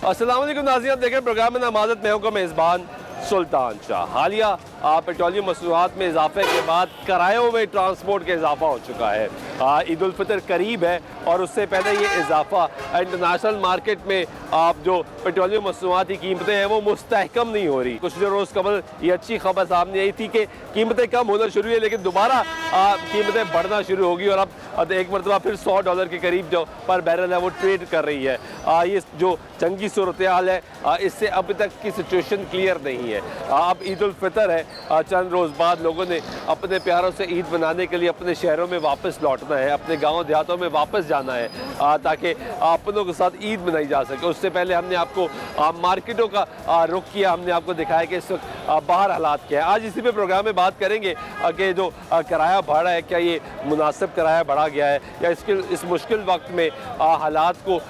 अस्सलाम वालेकुम नाज़रीन, आप देख रहे हैं प्रोग्राम में नमाज़त में का मेज़बान सुल्तान शाह। हालिया पेट्रोलियम मसनूआत में इजाफे के बाद किरायों में ट्रांसपोर्ट का इजाफा हो चुका है। ईद उल फितर करीब है और उससे पहले ये इजाफा इंटरनेशनल मार्केट में आप जो पेट्रोलियम मसनूआत की कीमतें हैं वो मुस्तहकम नहीं हो रही। कुछ रोज़ कबल ये अच्छी खबर सामने आई थी कि कीमतें कम होना शुरू हुई, लेकिन दोबारा कीमतें बढ़ना शुरू होगी और अब एक मरतबा फिर $100 के करीब जो पर बैरल है वो ट्रेड कर रही है। ये जो जंगी सूरत हाल है इससे अभी तक की सिचुएशन क्लियर नहीं है। अब ईद उल फितर है, चंद रोज़ बाद लोगों ने अपने प्यारों से ईद मनाने के लिए अपने शहरों में वापस लौटना है, अपने गाँव देहातों में वापस जाना है ताकि अपनों के साथ ईद मनाई जा सके। उससे पहले हमने आपको मार्केटों का रुख किया, हमने आपको दिखाया कि इस वक्त बाहर हालात क्या है। आज इसी पे प्रोग्राम में बात करेंगे कि जो किराया बढ़ा है क्या ये मुनासिब किराया बढ़ा गया है या इस मुश्किल वक्त में हालात को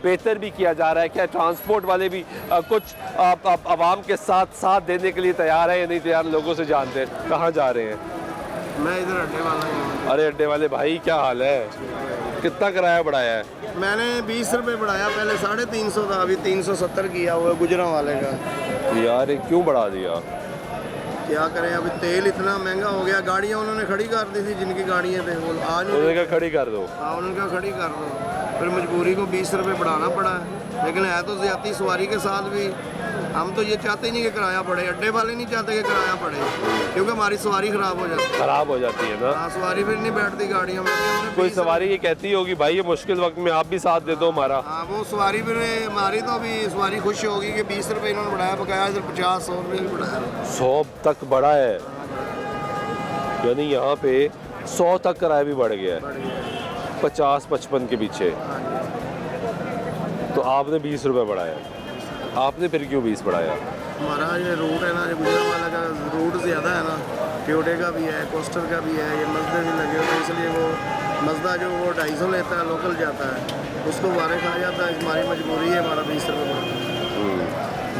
बेहतर भी किया जा रहा है, क्या ट्रांसपोर्ट वाले भी कुछ आवाम के साथ देने के लिए तैयार है या नहीं तैयार, लोगों से जानते हैं। कहाँ जा रहे हैं? मैं इधर अड्डे वाला हूँ। अरे अड्डे वाले भाई क्या हाल है, कितना किराया बढ़ाया है? मैंने 20 रुपये बढ़ाया, पहले 350 था, अभी 370 किया हुआ है गुजरा वाले का। यार ये क्यों बढ़ा दिया? क्या करें, अभी तेल इतना महंगा हो गया। गाड़ियाँ उन्होंने खड़ी कर दी थी, जिनकी गाड़ियाँ थे वो आज उन्होंने कहा खड़ी कर दो। हाँ, उनका खड़ी कर दो, फिर मजबूरी को 20 रुपये बढ़ाना पड़ा है। लेकिन है तो ज्यादा सवारी के साथ भी। हम तो ये चाहते ही नहीं कि किराया बढ़े, अड्डे वाले नहीं चाहते कि किराया बढ़े, क्योंकि हमारी सवारी खराब हो जाती है। ना हाँ, सवारी फिर नहीं बैठती गाड़ियों में। कोई सवारी ये कहती होगी भाई ये मुश्किल वक्त में आप भी साथ दे दो हमारा। हाँ, वो सवारी फिर हमारी तो अभी सवारी खुश होगी कि 20 रुपये इन्होंने बढ़ाया, बकाया इधर 50-100 रुपये भी बढ़ाया। 100 तक बढ़ा है, यानी यहाँ पे 100 तक किराया भी बढ़ गया है, 50-55 के पीछे। तो आपने 20 रुपये बढ़ाया, आपने फिर क्यों 20 बढ़ाया? हमारा ये रूट है ना, ये गुजरा वाला का रूट ज़्यादा है ना, ट्योटे का भी है, कोस्टर का भी है, ये मजदे भी लगे हुए हैं, इसलिए वो मजदा जो वो 250 लेता है लोकल जाता है, उसको वारे खा जाता है। हमारी मजबूरी है, हमारा 20 रुपये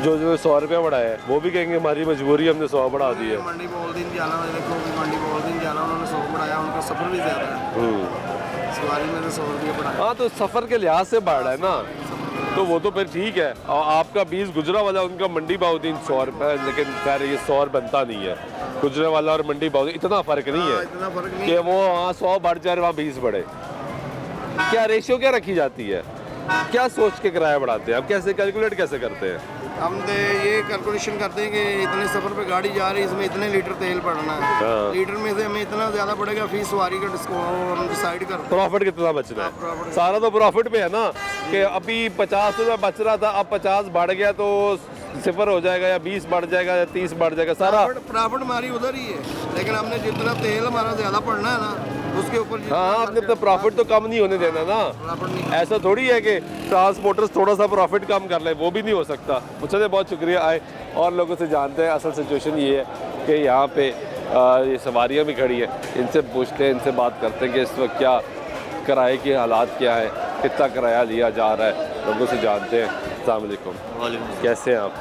जो 100 रुपया बढ़ाया है वो भी कहेंगे हमारी मजबूरी, हमने 100 बढ़ा दी है। मंडी बोल दिन जाना, देखो मंडी बोल दिन जाना, उन्होंने 100 बढ़ाया, उनका सफ़र भी ज़्यादा है, सवारी में तो 100 रुपये बढ़ाया। हाँ, तो सफ़र के लिहाज से बढ़ रहा है ना, तो वो तो फिर ठीक है। और आपका 20 गुजरा वाला, उनका मंडी भाव 100 रुपये, लेकिन खैर ये 100 बनता नहीं है। गुजरा वाला और मंडी भाव इतना फ़र्क नहीं है, इतना फ़र्क नहीं कि वो वहाँ 100 बढ़ जाए वहाँ 20 बढ़े। क्या रेशियो क्या रखी जाती है, क्या सोच के किराया बढ़ाते हैं आप, कैसे कैलकुलेट कैसे करते हैं? हम तो ये कैलकुलेशन करते हैं कि इतने सफ़र पे गाड़ी जा रही है, इसमें इतने लीटर तेल पड़ना है, लीटर में से हमें इतना ज़्यादा पड़ेगा, फीस सवारी का डिस्काउंट हम डिसाइड करते हैं। प्रॉफिट कितना बचना है, सारा तो प्रॉफिट पे है ना, कि अभी 50 रुपये बच रहा था, अब 50 बढ़ गया तो 0 हो जाएगा, या 20 बढ़ जाएगा, या 30 बढ़ जाएगा, सारा प्रॉफिट हमारी उधर ही है। लेकिन हमने जितना तेल हमारा ज़्यादा पड़ना है ना, उसके ऊपर हाँ, आपने तो प्रॉफिट तो कम नहीं होने देना ना। ऐसा थोड़ी है कि ट्रांसपोर्टर्स थोड़ा सा प्रॉफिट कम कर ले, वो भी नहीं हो सकता। मुझसे बहुत शुक्रिया, आए और लोगों से जानते हैं। असल सिचुएशन ये है कि यहाँ पे ये सवारियाँ भी खड़ी हैं, इनसे पूछते हैं, इनसे बात करते हैं कि इस वक्त क्या किराए के हालात क्या है, कितना किराया लिया जा रहा है, लोगों से जानते हैं। अस्सलाम वालेकुम, कैसे हैं आप?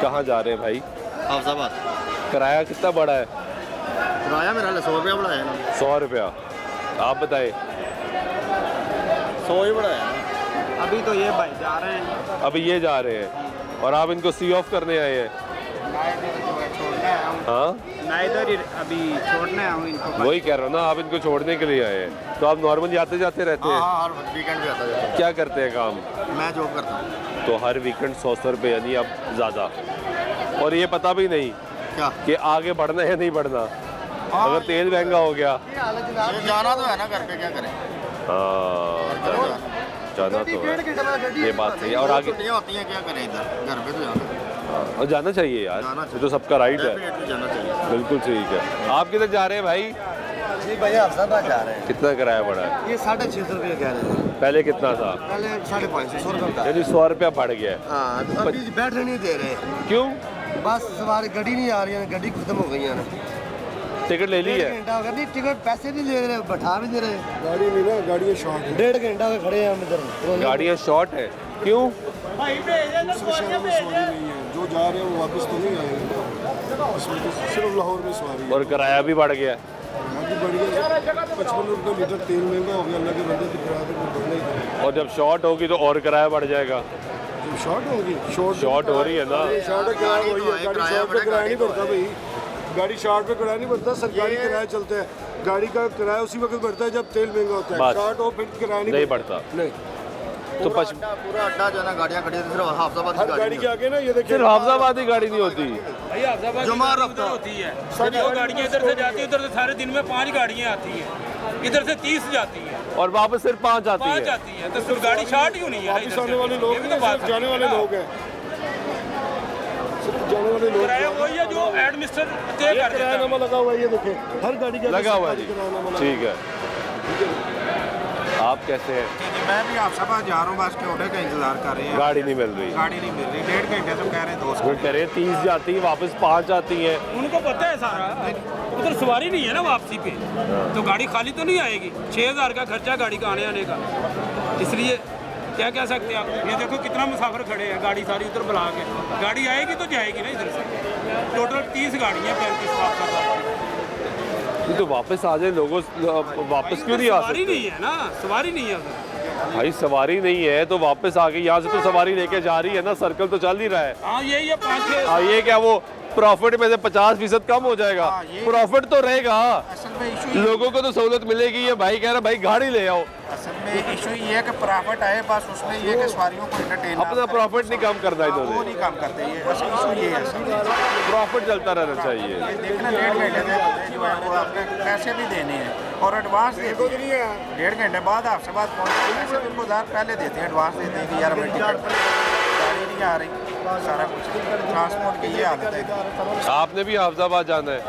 कहाँ जा रहे हैं भाई? हाफिजाबाद। किराया कितना बढ़ा है? किराया मेरा 100 रुपया बढ़ाया ना। 100 रुपया, आप बताएं। 100 ही बढ़ाया। अभी तो ये भाई जा रहे हैं, अभी ये जा रहे हैं और आप इनको सी ऑफ करने आए हैं? हाँ, मैं इधर ही अभी छोड़ने आया हूँ इनको। वही कह रहा हूँ ना, आप इनको छोड़ने के लिए आए हैं। तो आप नॉर्मली आते जाते रहते हैं? हाँ, हर वीकेंड भी आता जाता। क्या करते हैं काम? मैं जॉब करता हूँ। तो हर वीकेंड 100 रुपये, यानी अब ज़्यादा, और ये पता भी नहीं क्या कि आगे बढ़ना है नहीं बढ़ना। अगर तेल महंगा हो गया, जाना तो है ना घर पे, क्या करें। हाँ, जाना तो है, ये बात सही है। और आगे होती है, क्या करें, इधर घर पे तो जाना और जाना चाहिए यार, ये तो सबका राइट है। जाना चाहिए, बिल्कुल ठीक है। आप किधर जा रहे हैं भाई? जी भैया, हाफिजाबाद जा रहे हैं। कितना किराया बढ़ा है? ये 650 रुपये कह रहे हैं। पहले कितना था? पहले 550 रुपये, यानी 100 रुपया बढ़ गया है। हाँ, अभी बैठने नहीं दे रहे। क्यों? बस सवारी गाड़ी नहीं आ रही है, गाड़ी खत्म हो गई है ना। टिकट ले ली है? घंटा हो गया, नहीं टिकट पैसे नहीं ले रहे, बैठा भी नहीं रहे। गाड़ी नहीं ना, गाड़ी शॉर्ट है। 1.5 घंटा हो खड़े हैं हम इधर। गाड़ियाँ शॉर्ट है, क्यों? जो जा रहे हैं वो वापस तो नहीं आएंगे, इसमें तो सिर्फ लाहौर में सवारी। और किराया भी बढ़ गया, बढ़ गया, 55 रुपये लीटर तेल महंगा हो गया, अल्लाह के बंदे की किराया तो बढ़ना ही था। और जब शॉर्ट होगी तो और किराया बढ़ जाएगा। शॉर्ट होगी, शॉर्ट हो रही है ना। शॉर्ट किराया वही है, गाड़ी शॉर्ट पे किराया नहीं बढ़ता भाई, गाड़ी शॉर्ट पे किराया नहीं बढ़ता, सरकारी किराया चलता है। गाड़ी का किराया उसी वक्त बढ़ता है जब तेल महंगा होता है, शॉर्ट हो फिर किराया नहीं बढ़ता। नहीं तो पूरा अड्डा जो है ना, गाड़ियाँ खड़ी होती है सिर्फ हाफजाबाद की हर गाड़ी के आगे ना ये देखिए सिर्फ हाफजाबाद ही गाड़ी नहीं होती। भाई हाफजाबाद जुमा की रफ्तार होती है, वो गाड़ियाँ इधर से जाती है, उधर से सारे दिन में 5 गाड़ियाँ आती हैं, इधर से 30 जाती है, और वापस सिर्फ 5 आती 5 है। आती है, तो फिर गाड़ी शार्ट क्यों नहीं है? वापस आने वाले लोग ये भी नहीं, तो बात सिर्फ जाने वाले लोग हैं, सिर्फ जाने वाले लोग। किराया वही है जो एडमिनिस्टर तय कर देता है। किरायानामा लगा हुआ है, ये देखिए हर गाड़ी का लगा हुआ है जी। किरायानामा लगा। ठीक है, आप कैसे हैं? मैं भी आपसे पास जा रहा हूँ, बस के ऑर्डर का इंतजार कर रहे हैं। गाड़ी नहीं मिल रही, गाड़ी नहीं मिल रही, 1.5 घंटे से कह रहे हैं 2 वो कह रहे हैं 30 जाती है, वापस 5 आती है। उनको पता है सारा, उधर सवारी नहीं है ना वापसी पे, तो गाड़ी खाली तो नहीं आएगी। 6000 का खर्चा गाड़ी का आने आने का, इसलिए क्या कह सकते हैं आप। ये देखो कितना मुसाफिर खड़े हैं, गाड़ी सारी उधर बुला के, गाड़ी आएगी तो जाएगी ना इधर से। टोटल 30 गाड़ियाँ 35 लाख तो वापस आ जाए लोगों, वापस क्यों नहीं आ सवारी सकते? नहीं है ना, सवारी नहीं है उधर। भाई सवारी नहीं है तो वापस आके यहाँ से तो सवारी लेके जा रही है ना, सर्कल तो चल ही रहा है। हाँ यही है 5-6। हाँ, ये क्या वो प्रॉफिट में से 50% कम हो जाएगा? प्रॉफिट तो रहेगा, असल में इशू लोगों को तो सहूलत मिलेगी। ये भाई कह रहा भाई गाड़ी ले आओ, असल में इशू ये है कि प्रॉफिट आए, बस उसमें ये है कि सवारियों को एंटरटेन अपना प्रॉफिट नहीं कम करना वो इन्होंने, नहीं काम करते, ये असल इशू ये है। प्रॉफिट चलता रहना चाहिए। देखना 1.5 घंटे से जो है वो आपने पैसे भी देने हैं और एडवांस देते हैं। 1.5 घंटे बाद आपसे बात पहुँचे, पैसे भी गुजार पहले देते हैं, एडवांस देते हैं कि यार हमें टिकट गाड़ी नहीं आ रही, सारा कुछ ट्रांसपोर्ट की ये हालत है। आपने भी हाफजाबाद जाना है,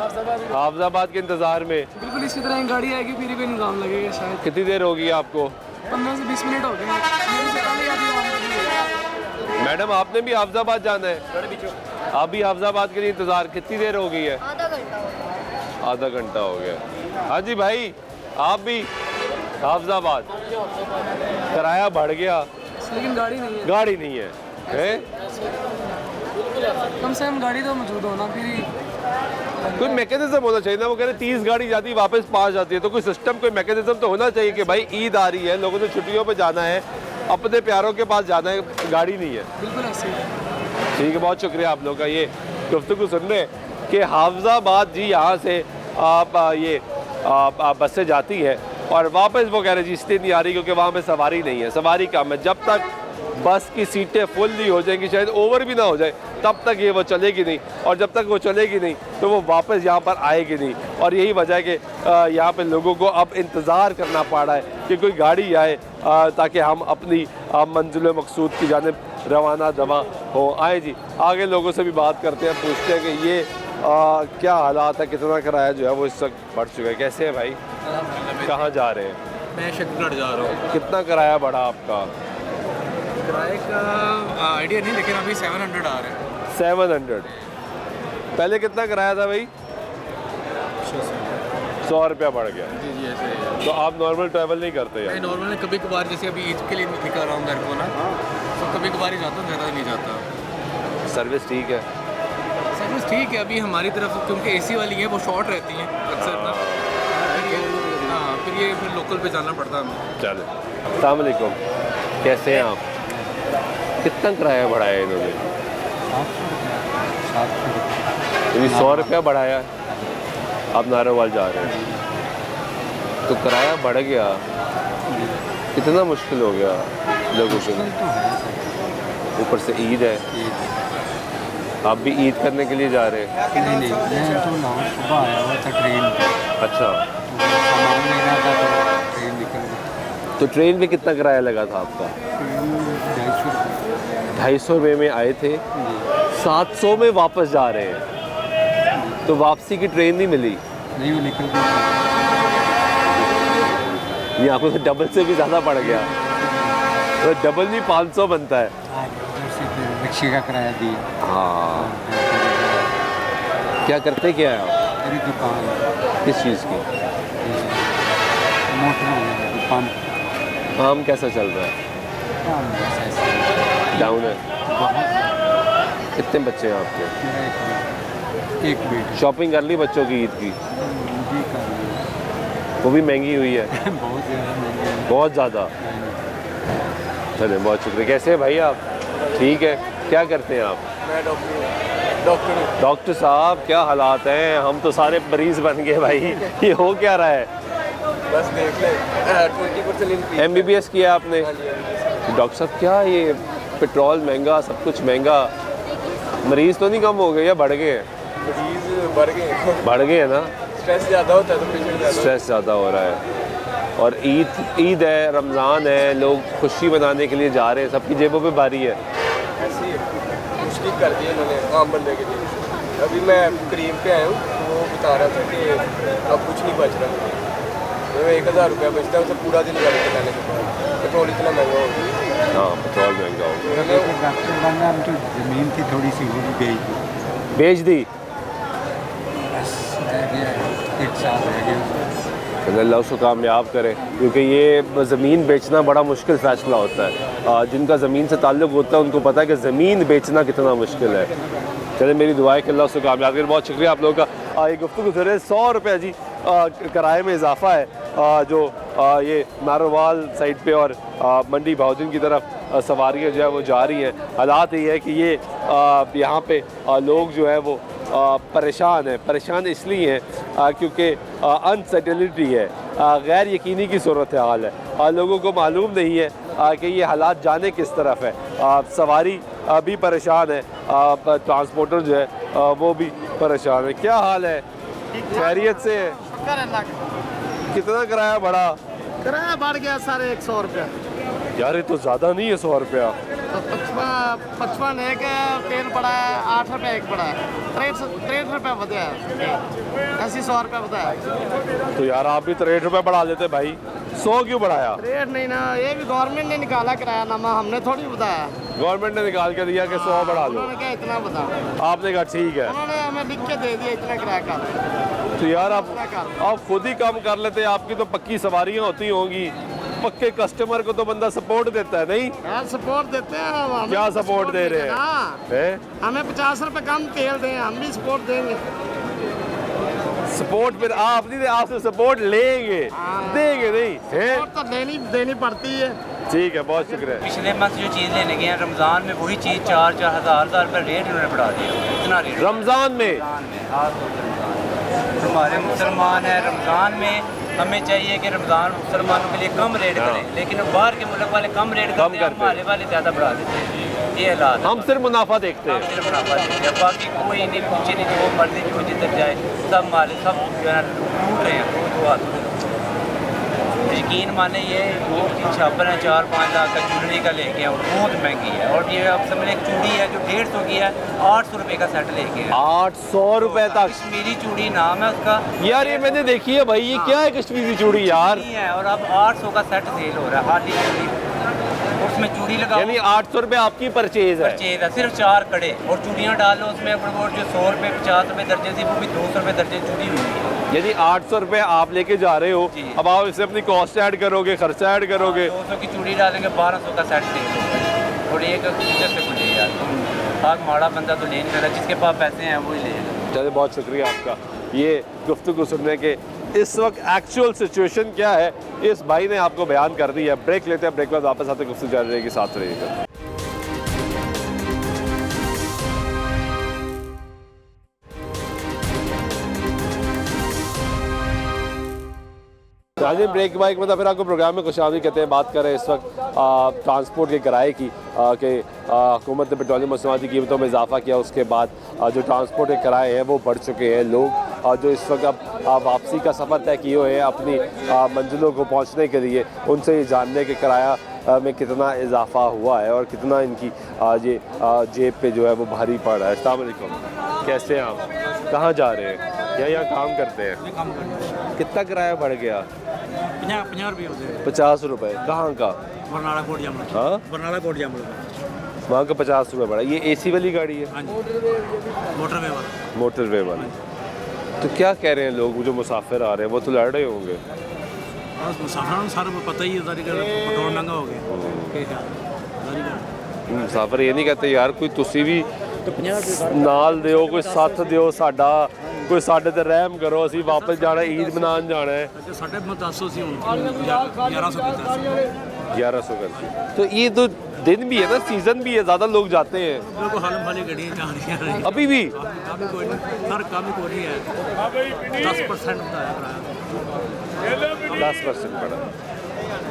हाफजाबाद के इंतजार में बिल्कुल इसी तरह गाड़ी आएगी फिर भी निजाम लगेगा शायद। कितनी देर होगी आपको? 15 से 20 मिनट हो गए मेरे से पहले आधी आवाज़ आई। मैडम आपने भी हाफजाबाद जाना है, आप भी हाफजाबाद के लिए इंतजार, कितनी देर हो गई है? आधा घंटा हो गया। हाँ जी भाई, आप भी हाफजाबाद, किराया बढ़ गया, लेकिन गाड़ी नहीं है, गाड़ी नहीं है, हैं? कम से कम गाड़ी तो मौजूद होना फिर ही। कोई मैकेनिज्म होना चाहिए ना। वो कह रहे 30 गाड़ी जाती है, वापस 5 जाती है, तो कोई सिस्टम, कोई मैकेनिज्म तो होना चाहिए कि भाई ईद आ रही है, लोगों ने छुट्टियों पे जाना है, अपने प्यारों के पास जाना है, गाड़ी नहीं है। बिल्कुल ऐसे ही। ठीक है, बहुत शुक्रिया आप लोग का ये गुफ्तगू सुनने कि हाफजाबाद जी यहाँ से आप बसें जाती है और वापस वो कह रहे जी इसलिए नहीं आ रही क्योंकि वहाँ पे सवारी नहीं है, सवारी कम है। जब तक बस की सीटें फुल नहीं हो जाएंगी, शायद ओवर भी ना हो जाए, तब तक ये वो चलेगी नहीं, और जब तक वो चलेगी नहीं तो वो वापस यहाँ पर आएगी नहीं। और यही वजह है कि यहाँ पे लोगों को अब इंतज़ार करना पड़ रहा है कि कोई गाड़ी आए ताकि हम अपनी मंजिल मकसूद की जानिब रवाना दवा हो। आए जी, आगे लोगों से भी बात करते हैं, पूछते हैं कि ये क्या हालात है, कितना किराया जो है वो इस वक्त बढ़ चुका है। कैसे है भाई, कहाँ जा रहे हैं? मैं शक्तिगढ़ जा रहा हूँ। कितना किराया बढ़ा आपका? किराए का आइडिया नहीं, लेकिन अभी 700 आ रहे हैं। 700। पहले कितना किराया था भाई? 100 रुपया बढ़ गया। जी जी ऐसे ही है। तो आप नॉर्मल ट्रैवल नहीं करते मैं यार? नॉर्मल कभी कभार, जैसे अभी ईद के लिए निकल रहा हूँ घर को ना, तो कभी कभार ही जाता हूँ, ज़्यादा नहीं जाता। सर्विस ठीक है? सर्विस ठीक है अभी हमारी तरफ, क्योंकि एसी वाली है वो शॉर्ट रहती हैं अक्सर ना, फिर लोकल पे जाना पड़ता है हमें। चले, अस्सलाम वालेकुम, कैसे हैं आप? कितना किराया बढ़ाया इन्होंने? 100 रुपया बढ़ाया, आप नारोवाल जा रहे हैं तो किराया बढ़ गया, कितना मुश्किल हो गया लोगों के लिए। ऊपर से ईद है, आप भी ईद करने के लिए जा रहे हैं? नहीं, मैं तो लाहौर सुबह आया हुआ था ट्रेन पे, अच्छा, सामान लेना था तो ट्रेन निकल गई। तो ट्रेन में कितना किराया लगा था आपका? 250 रुपये में आए थे, 700 में वापस जा रहे हैं, तो वापसी की ट्रेन नहीं मिली? नहीं, वो निकल गई। ये आपको तो डबल से भी ज़्यादा पड़ गया, तो डबल भी 500 बनता है। उधर से फिर रिक्शे का किराया दिया। हाँ, क्या करते क्या है आप? मेरी दुकान किस चीज़ की? मोटर वगैरह दुकान काम कैसा चल रहा है? काम बस ऐसे डाउन है। बहुत। कितने बच्चे हैं आपके? मेरा एक बेटा शॉपिंग कर ली बच्चों की ईद की? जी कर लिया। वो भी महंगी हुई है? बहुत ज़्यादा महंगी है। बहुत ज़्यादा। चले, बहुत शुक्रिया। कैसे हैं भाई आप? ठीक है, क्या करते हैं आप? मैं डॉक्टर डॉक्टर साहब क्या हालात हैं, हम तो सारे मरीज बन गए भाई। ये हो क्या रहा है? बस देख ले 20% इंक्रीज। MBBS किया आपने? डॉक्टर साहब क्या ये पेट्रोल महंगा, सब कुछ महंगा, मरीज तो नहीं कम हो गए या बढ़ गए हैं? मरीज बढ़ गए, बढ़ गए हैं ना, स्ट्रेस ज़्यादा होता है तो पेशेंट ज़्यादा। स्ट्रेस ज़्यादा हो रहा है। और ईद है, रमज़ान है, लोग खुशी मनाने के लिए जा रहे हैं, सबकी जेबों पे भारी है। ऐसी मुश्किल कर दी उन्होंने आम बंदे के लिए। अभी मैं करीब पे आया हूँ, वो बता रहा था कि अब कुछ नहीं बच रहा, तो 1000 रुपया बचता है उसे पूरा दिन गाड़ी चलाने के बाद। पेट्रोल इतना महंगा हो गया। हाँ, पेट्रोल महंगा हो गया। डॉक्टर बनना तो ज़मीन थी थोड़ी सी वो भी बेच दी। बस रह गया 1 साल रह गया। अल्लाह उसको कामयाब करे, क्योंकि ये ज़मीन बेचना बड़ा मुश्किल फ़ैसला होता है। जिनका ज़मीन से ताल्लुक़ होता है उनको पता है कि ज़मीन बेचना कितना मुश्किल है। चले, मेरी दुआ है कि अल्लाह उसको कामयाब करे। बहुत शुक्रिया आप लोगों का। ये गुफ्तगू गुजरे 100 रुपये जी किराए में इजाफा है, जो ये नारोवाल साइड पे और मंडी भाउदिन की तरफ सवारियाँ जो है वो जा रही हैं। हालात ये है कि ये यहाँ पे लोग जो है वो परेशान है। परेशान इसलिए हैं क्योंकि अनसर्टेनिटी है, गैर यकीनी की सूरत हाल है। लोगों को मालूम नहीं है कि ये हालात जाने किस तरफ है। सवारी भी परेशान है, ट्रांसपोर्टर जो है वो भी परेशान है। क्या हाल है? खैरियत से है? कितना किराया बढ़ा? किराया बढ़ गया 150 रुपया। यार ये तो ज़्यादा नहीं है 100 रुपया। तो 55 एक तेल पड़ा है, 8 रुपये एक पड़ा है, 63 रुपये बढ़ा है, ऐसी 100 रुपये बढ़ा है। तो यार आप भी 63 रुपये बढ़ा लेते भाई, 100 क्यों बढ़ाया? रेट नहीं ना, ये भी गवर्नमेंट ने निकाला किराया नामा, हमने थोड़ी बताया। गवर्नमेंट ने निकाल के दिया कि 100 बढ़ा लो, उन्होंने क्या इतना बता, आपने कहा ठीक है। उन्होंने हमें लिख के दे दिया इतना किराया का। तो यार आप खुद ही कम कर लेते, आपकी तो पक्की सवारियाँ होती होंगी, पक्के कस्टमर को तो बंदा सपोर्ट देता है। नहीं यार सपोर्ट देते हैं हम। क्या सपोर्ट दे रहे हैं? हमें 50 रुपये कम तेल दें, हम भी सपोर्ट देंगे। सपोर्ट फिर आप नहीं, आपसे सपोर्ट लेंगे, देंगे नहीं है? सपोर्ट तो देनी पड़ती है। ठीक है, बहुत शुक्रिया। पिछले मंथ जो चीज़ लेने गए हैं रमज़ान में, वही चीज़ 4-4 हज़ार रुपये रेट उन्होंने बढ़ा दिया। इतना रेट रमज़ान में? हमारे मुसलमान हैं, रमज़ान में हमें चाहिए कि रमज़ान मुसलमानों के लिए कम रेट करें, लेकिन बाहर के मुल्क वाले कम रेट करते हैं, हमारे वाले ज़्यादा बढ़ा देते हैं। ये हालात, हम सिर्फ मुनाफा देखते हैं, सिर्फ मुनाफा देखते हैं, बाकी कोई नहीं पूछे नहीं, जो मर्जी जो जिधर जाए सब माले सब जो है लूट रहे हैं। तो हाथ यकीन माने ये वो छापर है 4-5 लाख का ज्वेलरी का लेके हैं, बहुत महंगी है। और ये आप समझ एक चूड़ी है जो 150 की है, 800 रुपये का सेट लेके हैं। 800 रुपये तक? कश्मीरी चूड़ी नाम है उसका। यार ये मैंने देखी है भाई, ये क्या है कश्मीरी चूड़ी यार? है, और अब 800 का सेट सेल हो रहा है, हाली चूड़ी, उसमें चूड़ी लगा, यानी 800 रुपये आपकी परचेज है? परचेज है, सिर्फ 4 कड़े और चूड़ियाँ डालो उसमें, और जो 100 रुपये 50 रुपये दर्जन थी वो भी 200 रुपये दर्जन चूड़ी हुई है। यानी 800 रुपये आप लेके जा रहे हो, अब आप इससे अपनी कॉस्ट ऐड करोगे, खर्चा ऐड करोगे। 200 की चूड़ी डालेंगे, 1200 का सेट सेल होगा। और एक किधर से खुले यार, आप माड़ा बंदा तो ले नहीं सकता, जिसके पास पैसे हैं वही लेगा। चलिए, बहुत शुक्रिया आपका ये गुफ्तगू सुनने के। इस वक्त एक्चुअल सिचुएशन क्या है इस भाई ने आपको बयान कर दी है। ब्रेक लेते हैं, ब्रेक के बाद वापस आते गुफ्तगू जारी रहेगी, साथ रहिएगा। आज ब्रेक बाइक मतलब फिर आपको प्रोग्राम में खुशामदीद कहते हैं। बात कर रहे हैं इस वक्त ट्रांसपोर्ट के किराए की, कि हुकूमत ने पेट्रोलियम मसनूआत की कीमतों में इजाफा किया, उसके बाद जो ट्रांसपोर्ट के किराए हैं वो बढ़ चुके हैं। लोग जो इस वक्त अब वापसी का सफ़र तय किए हुए हैं अपनी मंजिलों को पहुँचने के लिए, उनसे ये जानने के किराया में कितना इजाफा हुआ है और कितना इनकी ये जेब पे जो है वो भारी पड़ रहा है। अस्सलाम वालेकुम, कैसे हैं आप? कहाँ जा रहे हैं? यहाँ काम करते हैं? कितना किराया बढ़ गया? 50 रुपये होते हैं। 50 रुपये? कहाँ का? बरनाला कोट जामल। हाँ, बरनाला कोट जामल वहाँ का 50 रुपये बढ़ा। ये AC वाली गाड़ी है? हाँ जी, मोटरवे वाला। मोटरवे वाली। तो क्या कह रहे हैं लोग जो मुसाफिर आ रहे हैं, वो तो लड़ रहे होंगे? बस मुसाफिर सारे को पता ही है, पेट्रोल महंगा हो गया। मुसाफिर ये नहीं कहते यार कोई तुसी भी नाल दिओ, कोई साथ दिओ साडा, कोई साडे ते रहम करो, असी वापस जाना, ईद मनान जाना है। अच्छा, साढ़े 10 1100 कर। तो ईद दिन भी है ना, सीजन भी है, ज़्यादा लोग जाते हैं। बिल्कुल हालम वाली गाड़ियाँ जा रही हैं अभी भी काम कोई नहीं, सर काम कोई नहीं है, 10% बताया किराया। 10% बढ़ा।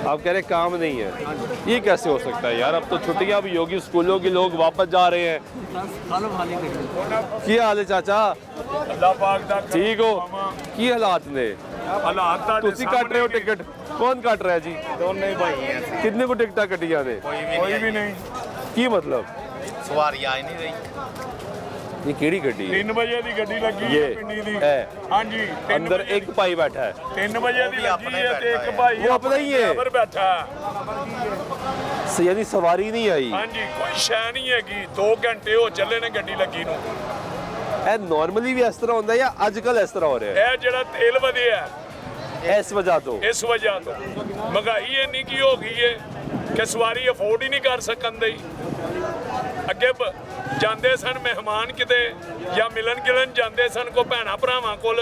आप कह रहे काम नहीं है, ये कैसे हो सकता है यार? अब तो छुट्टियां भी होगी स्कूलों के, लोग वापस जा रहे हैं। हालम वाली गाड़ी की हाल है चाचा? ठीक हो? की हालात ने तुसी कट रहे हो टिकट? कौन कट रहा है जी? दोनों ही भाई हैं, कितने को टिकटा कटिया ने? कोई भी नहीं। की मतलब सवारी आ ही नहीं रही। ये केड़ी गड्डी है? 3 ਵਜੇ ਦੀ ਗੱਡੀ ਲੱਗੀ ये ਹੈ ਪਿੰਡੀ ਦੀ। है ਹਾਂਜੀ अंदर एक भाई बैठा है, 3 ਵਜੇ ਦੀ ਲੱਗੀ ਹੈ ਤੇ ਇੱਕ ਭਾਈ वो अपना ही है। ਉੱਪਰ ਬੈਠਾ। यानी सवारी नहीं आई। ਹਾਂਜੀ ਕੋਈ ਸ਼ੈ ਨਹੀਂ ਹੈਗੀ, 2 ਘੰਟੇ ਹੋ ਚੱਲੇ ਨੇ ਗੱਡੀ ਲੱਗੀ ਨੂੰ। ਇਹ ਨਾਰਮਲੀ ਵੀ ਇਸ ਤਰ੍ਹਾਂ ਹੁੰਦਾ ਜਾਂ ਅੱਜ ਕੱਲ ਇਸ ਤਰ੍ਹਾਂ ਹੋ ਰਿਹਾ ਹੈ? ਇਹ ਜਿਹੜਾ ਤੇਲ ਵਧਿਆ ਇਸ ਵਜ੍ਹਾ ਤੋਂ ਇਸ ਵਜ੍ਹਾ ਤੋਂ ਮਹਿੰਗਾਈ ਇੰਨੀ ਕੀ ਹੋ ਗਈ ਹੈ ਕਿ ਸਵਾਰੀ ਅਫੋਰਡ ਹੀ ਨਹੀਂ ਕਰ ਸਕਣ ਦੀ। ਅੱਗੇ ਜਾਂਦੇ ਸਨ ਮਹਿਮਾਨ ਕਿਤੇ ਜਾਂ ਮਿਲਣ ਗਿਲਣ ਜਾਂਦੇ ਸਨ ਕੋ ਭੈਣਾ ਭਰਾਵਾਂ ਕੋਲ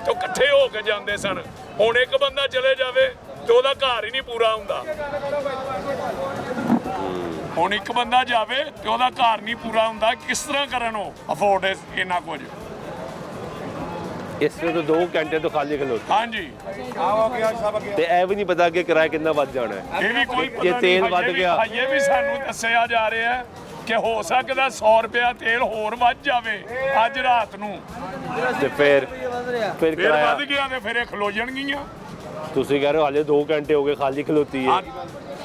ਤੇ ਇਕੱਠੇ ਹੋ ਕੇ ਜਾਂਦੇ ਸਨ। ਹੁਣ ਇੱਕ ਬੰਦਾ ਚਲੇ ਜਾਵੇ ਤੇ ਉਹਦਾ ਘਰ ਹੀ ਨਹੀਂ ਪੂਰਾ ਹੁੰਦਾ। ਹੁਣ ਇੱਕ ਬੰਦਾ ਜਾਵੇ ਤੇ ਉਹਦਾ ਘਰ ਨਹੀਂ ਪੂਰਾ ਹੁੰਦਾ। ਕਿਸ ਤਰ੍ਹਾਂ ਕਰਨ ਉਹ ਅਫੋਰਡ ਇੰਨਾ ਕੁਝ? इसमें तो 2 घंटे तो खाली खलोते, ਹਾਂਜੀ ਤੇ ਇਹ ਵੀ ਨਹੀਂ ਪਤਾ ਕਿ ਕਿਰਾਇਆ ਕਿੰਨਾ ਵੱਧ ਜਾਣਾ ਹੈ। ਇਹ ਵੀ ਕੋਈ ਪਤਾ ਇਹ ਤੇਲ ਨਹੀਂ, ਵੱਧ ਗਿਆ। ਹਜੇ ਵੀ ਸਾਨੂੰ ਦੱਸਿਆ ਜਾ ਰਿਹਾ ਹੈ ਕਿ ਹੋ ਸਕਦਾ 100 ਰੁਪਇਆ ਤੇਲ ਹੋਰ ਵੱਧ ਜਾਵੇ ਅੱਜ ਰਾਤ ਨੂੰ। ਤੇ ਫਿਰ ਫਿਰ ਕਿਰਾਇਆ ਵੱਧ ਗਿਆ ਤੇ ਫਿਰ ਇਹ ਖਲੋ ਜਾਣਗੀਆਂ। ਤੁਸੀਂ ਕਹਿ ਰਹੇ ਹੋ ਹਾਲੇ 2 ਘੰਟੇ ਹੋ ਗਏ ਖਾਲੀ ਖਲੋਤੀ ਹੈ,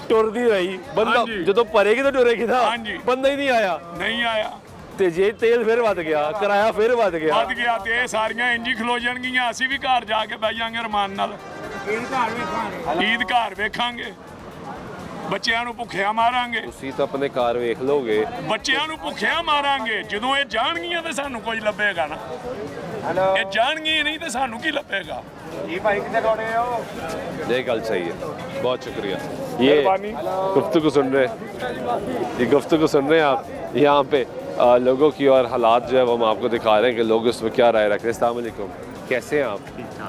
ਟੁਰਦੀ ਰਹੀ। ਬੰਦਾ ਹਾਂਜੀ। ਜਦੋਂ ਭਰੇਗੀ ਤਾਂ ਟੁਰੇਗੀ ਨਾ, ਹਾਂਜੀ। ਬੰਦਾ ਹੀ ਨਹੀਂ ਆਇਆ। ਨਹੀਂ ਆਇਆ, ਤੇ ਜੇ ਤੇਲ ਫਿਰ ਵੱਧ ਗਿਆ, ਕਿਰਾਇਆ ਫਿਰ ਵੱਧ ਗਿਆ। ਵੱਧ ਗਿਆ ਤੇ ਇਹ ਸਾਰੀਆਂ ਇੰਜ ਹੀ ਖਲੋ ਜਾਣਗੀਆਂ। ਅਸੀਂ ਵੀ ਘਰ ਜਾ ਕੇ ਬਹਿ ਜਾਾਂਗੇ ਰਮਾਨ ਨਾਲ, ਈਦ ਘਰ ਵੇਖਾਂਗੇ, ਬੱਚਿਆਂ ਨੂੰ ਭੁੱਖਿਆ ਮਾਰਾਂਗੇ। ਤੁਸੀਂ ਤਾਂ ਆਪਣੇ ਘਰ ਵੇਖ ਲੋਗੇ। ਬੱਚਿਆਂ ਨੂੰ ਭੁੱਖਿਆ ਮਾਰਾਂਗੇ। ਜਦੋਂ ਇਹ ਜਾਣਗੀਆਂ ਤੇ ਸਾਨੂੰ ਕੁਝ ਲੱਭੇਗਾ ਨਾ। ਇਹ ਜਾਣਗੀਆਂ ਨਹੀਂ ਤੇ ਸਾਨੂੰ ਕੀ ਲੱਭੇਗਾ? ये भाई कितने दौड़े हो? ये गल सही है, बहुत शुक्रिया। ये गुफ्तगू सुन रहे हैं, ये गुफ्तगू सुन रहे हैं आप यहाँ पे लोगों की और हालात जो है वो हम आपको दिखा रहे हैं कि लोग उसमें क्या राय रख रहे हैं। अस्सलाम वालेकुम, कैसे हैं आप?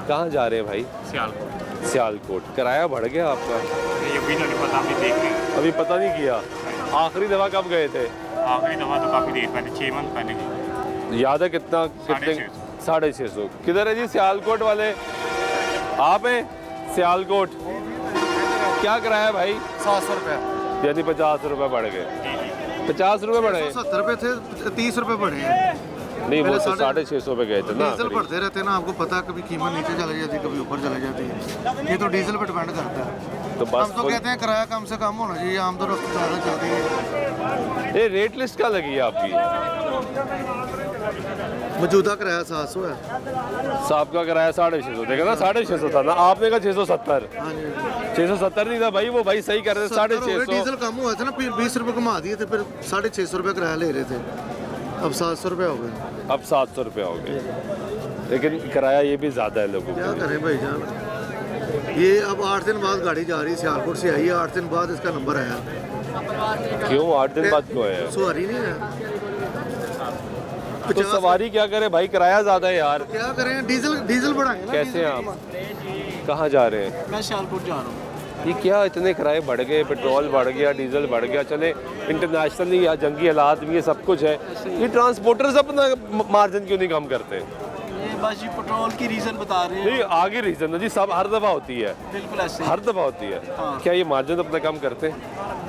कहाँ जा रहे हैं भाई? सियालकोट। सियालकोट। किराया बढ़ गया आपका? ये भी नहीं पता, अभी देख रहे हैं। अभी पता नहीं किया। आखिरी दफ़ा कब गए थे? आखिरी दफा तो काफी देर पहले, 6 मंथ पहले। याद है कितना? कितने? 650। किधर है जी सियालकोट वाले? आप हैं सियालकोट? क्या किराया भाई? 700 रुपये। यानी 50 रुपये बढ़ गए। 50 रुपये बढ़े? 70 रुपये थे, 30 रुपये बढ़े हैं। नहीं, वो तो 650 पे गए थे ना। डीजल बढ़ते रहते हैं ना, आपको पता, कभी कीमत नीचे चली जाती है, कभी ऊपर चली जाती है। ये तो डीजल पे डिपेंड करता है। तो बस हम तो कहते हैं किराया कम से कम होना चाहिए, आम तो रफ्त ज़्यादा चलती है। ये रेट लिस्ट क्या लगी है आपकी? मौजूदा किराया 700 है। साहब का किराया 650। देखा ना, 650 था ना, आपने कहा 670। हाँ जी 670 नहीं था भाई, वो भाई सही कर रहे थे 650। डीजल कम हुआ था ना, फिर 20 रुपये कमा दिए थे, फिर 650 रुपये किराया ले रहे थे, अब 700 रुपये हो गए। अब 700 रुपये हो गए, लेकिन किराया ये भी ज़्यादा है लोगों क्या को। करें भाई जान, ये अब 8 दिन बाद गाड़ी जा रही है, सियालकोट से आई है, 8 दिन बाद इसका नंबर आया। क्यों 8 दिन बाद क्यों है? सवारी नहीं है तो सवारी क्या करे भाई, किराया ज़्यादा है यार। क्या करें, डीजल बढ़ाएंगे ना। कैसे हैं आप? कहाँ जा रहे हैं? मैं सियालकोट जा रहा हूँ। ये क्या इतने किराए बढ़ गए, पेट्रोल बढ़ गया, डीजल बढ़ गया। चले इंटरनेशनली या जंगी हालात भी ये सब कुछ है, ये ट्रांसपोर्टर्स अपना मार्जिन क्यों नहीं कम करते? ये बस जी पेट्रोल की रीज़न बता रहे हैं। नहीं, आगे रीजन है जी, सब हर दफ़ा होती है, बिल्कुल ऐसे ही। हर दफ़ा होती है। हाँ। क्या ये मार्जिन अपना कम करते हैं?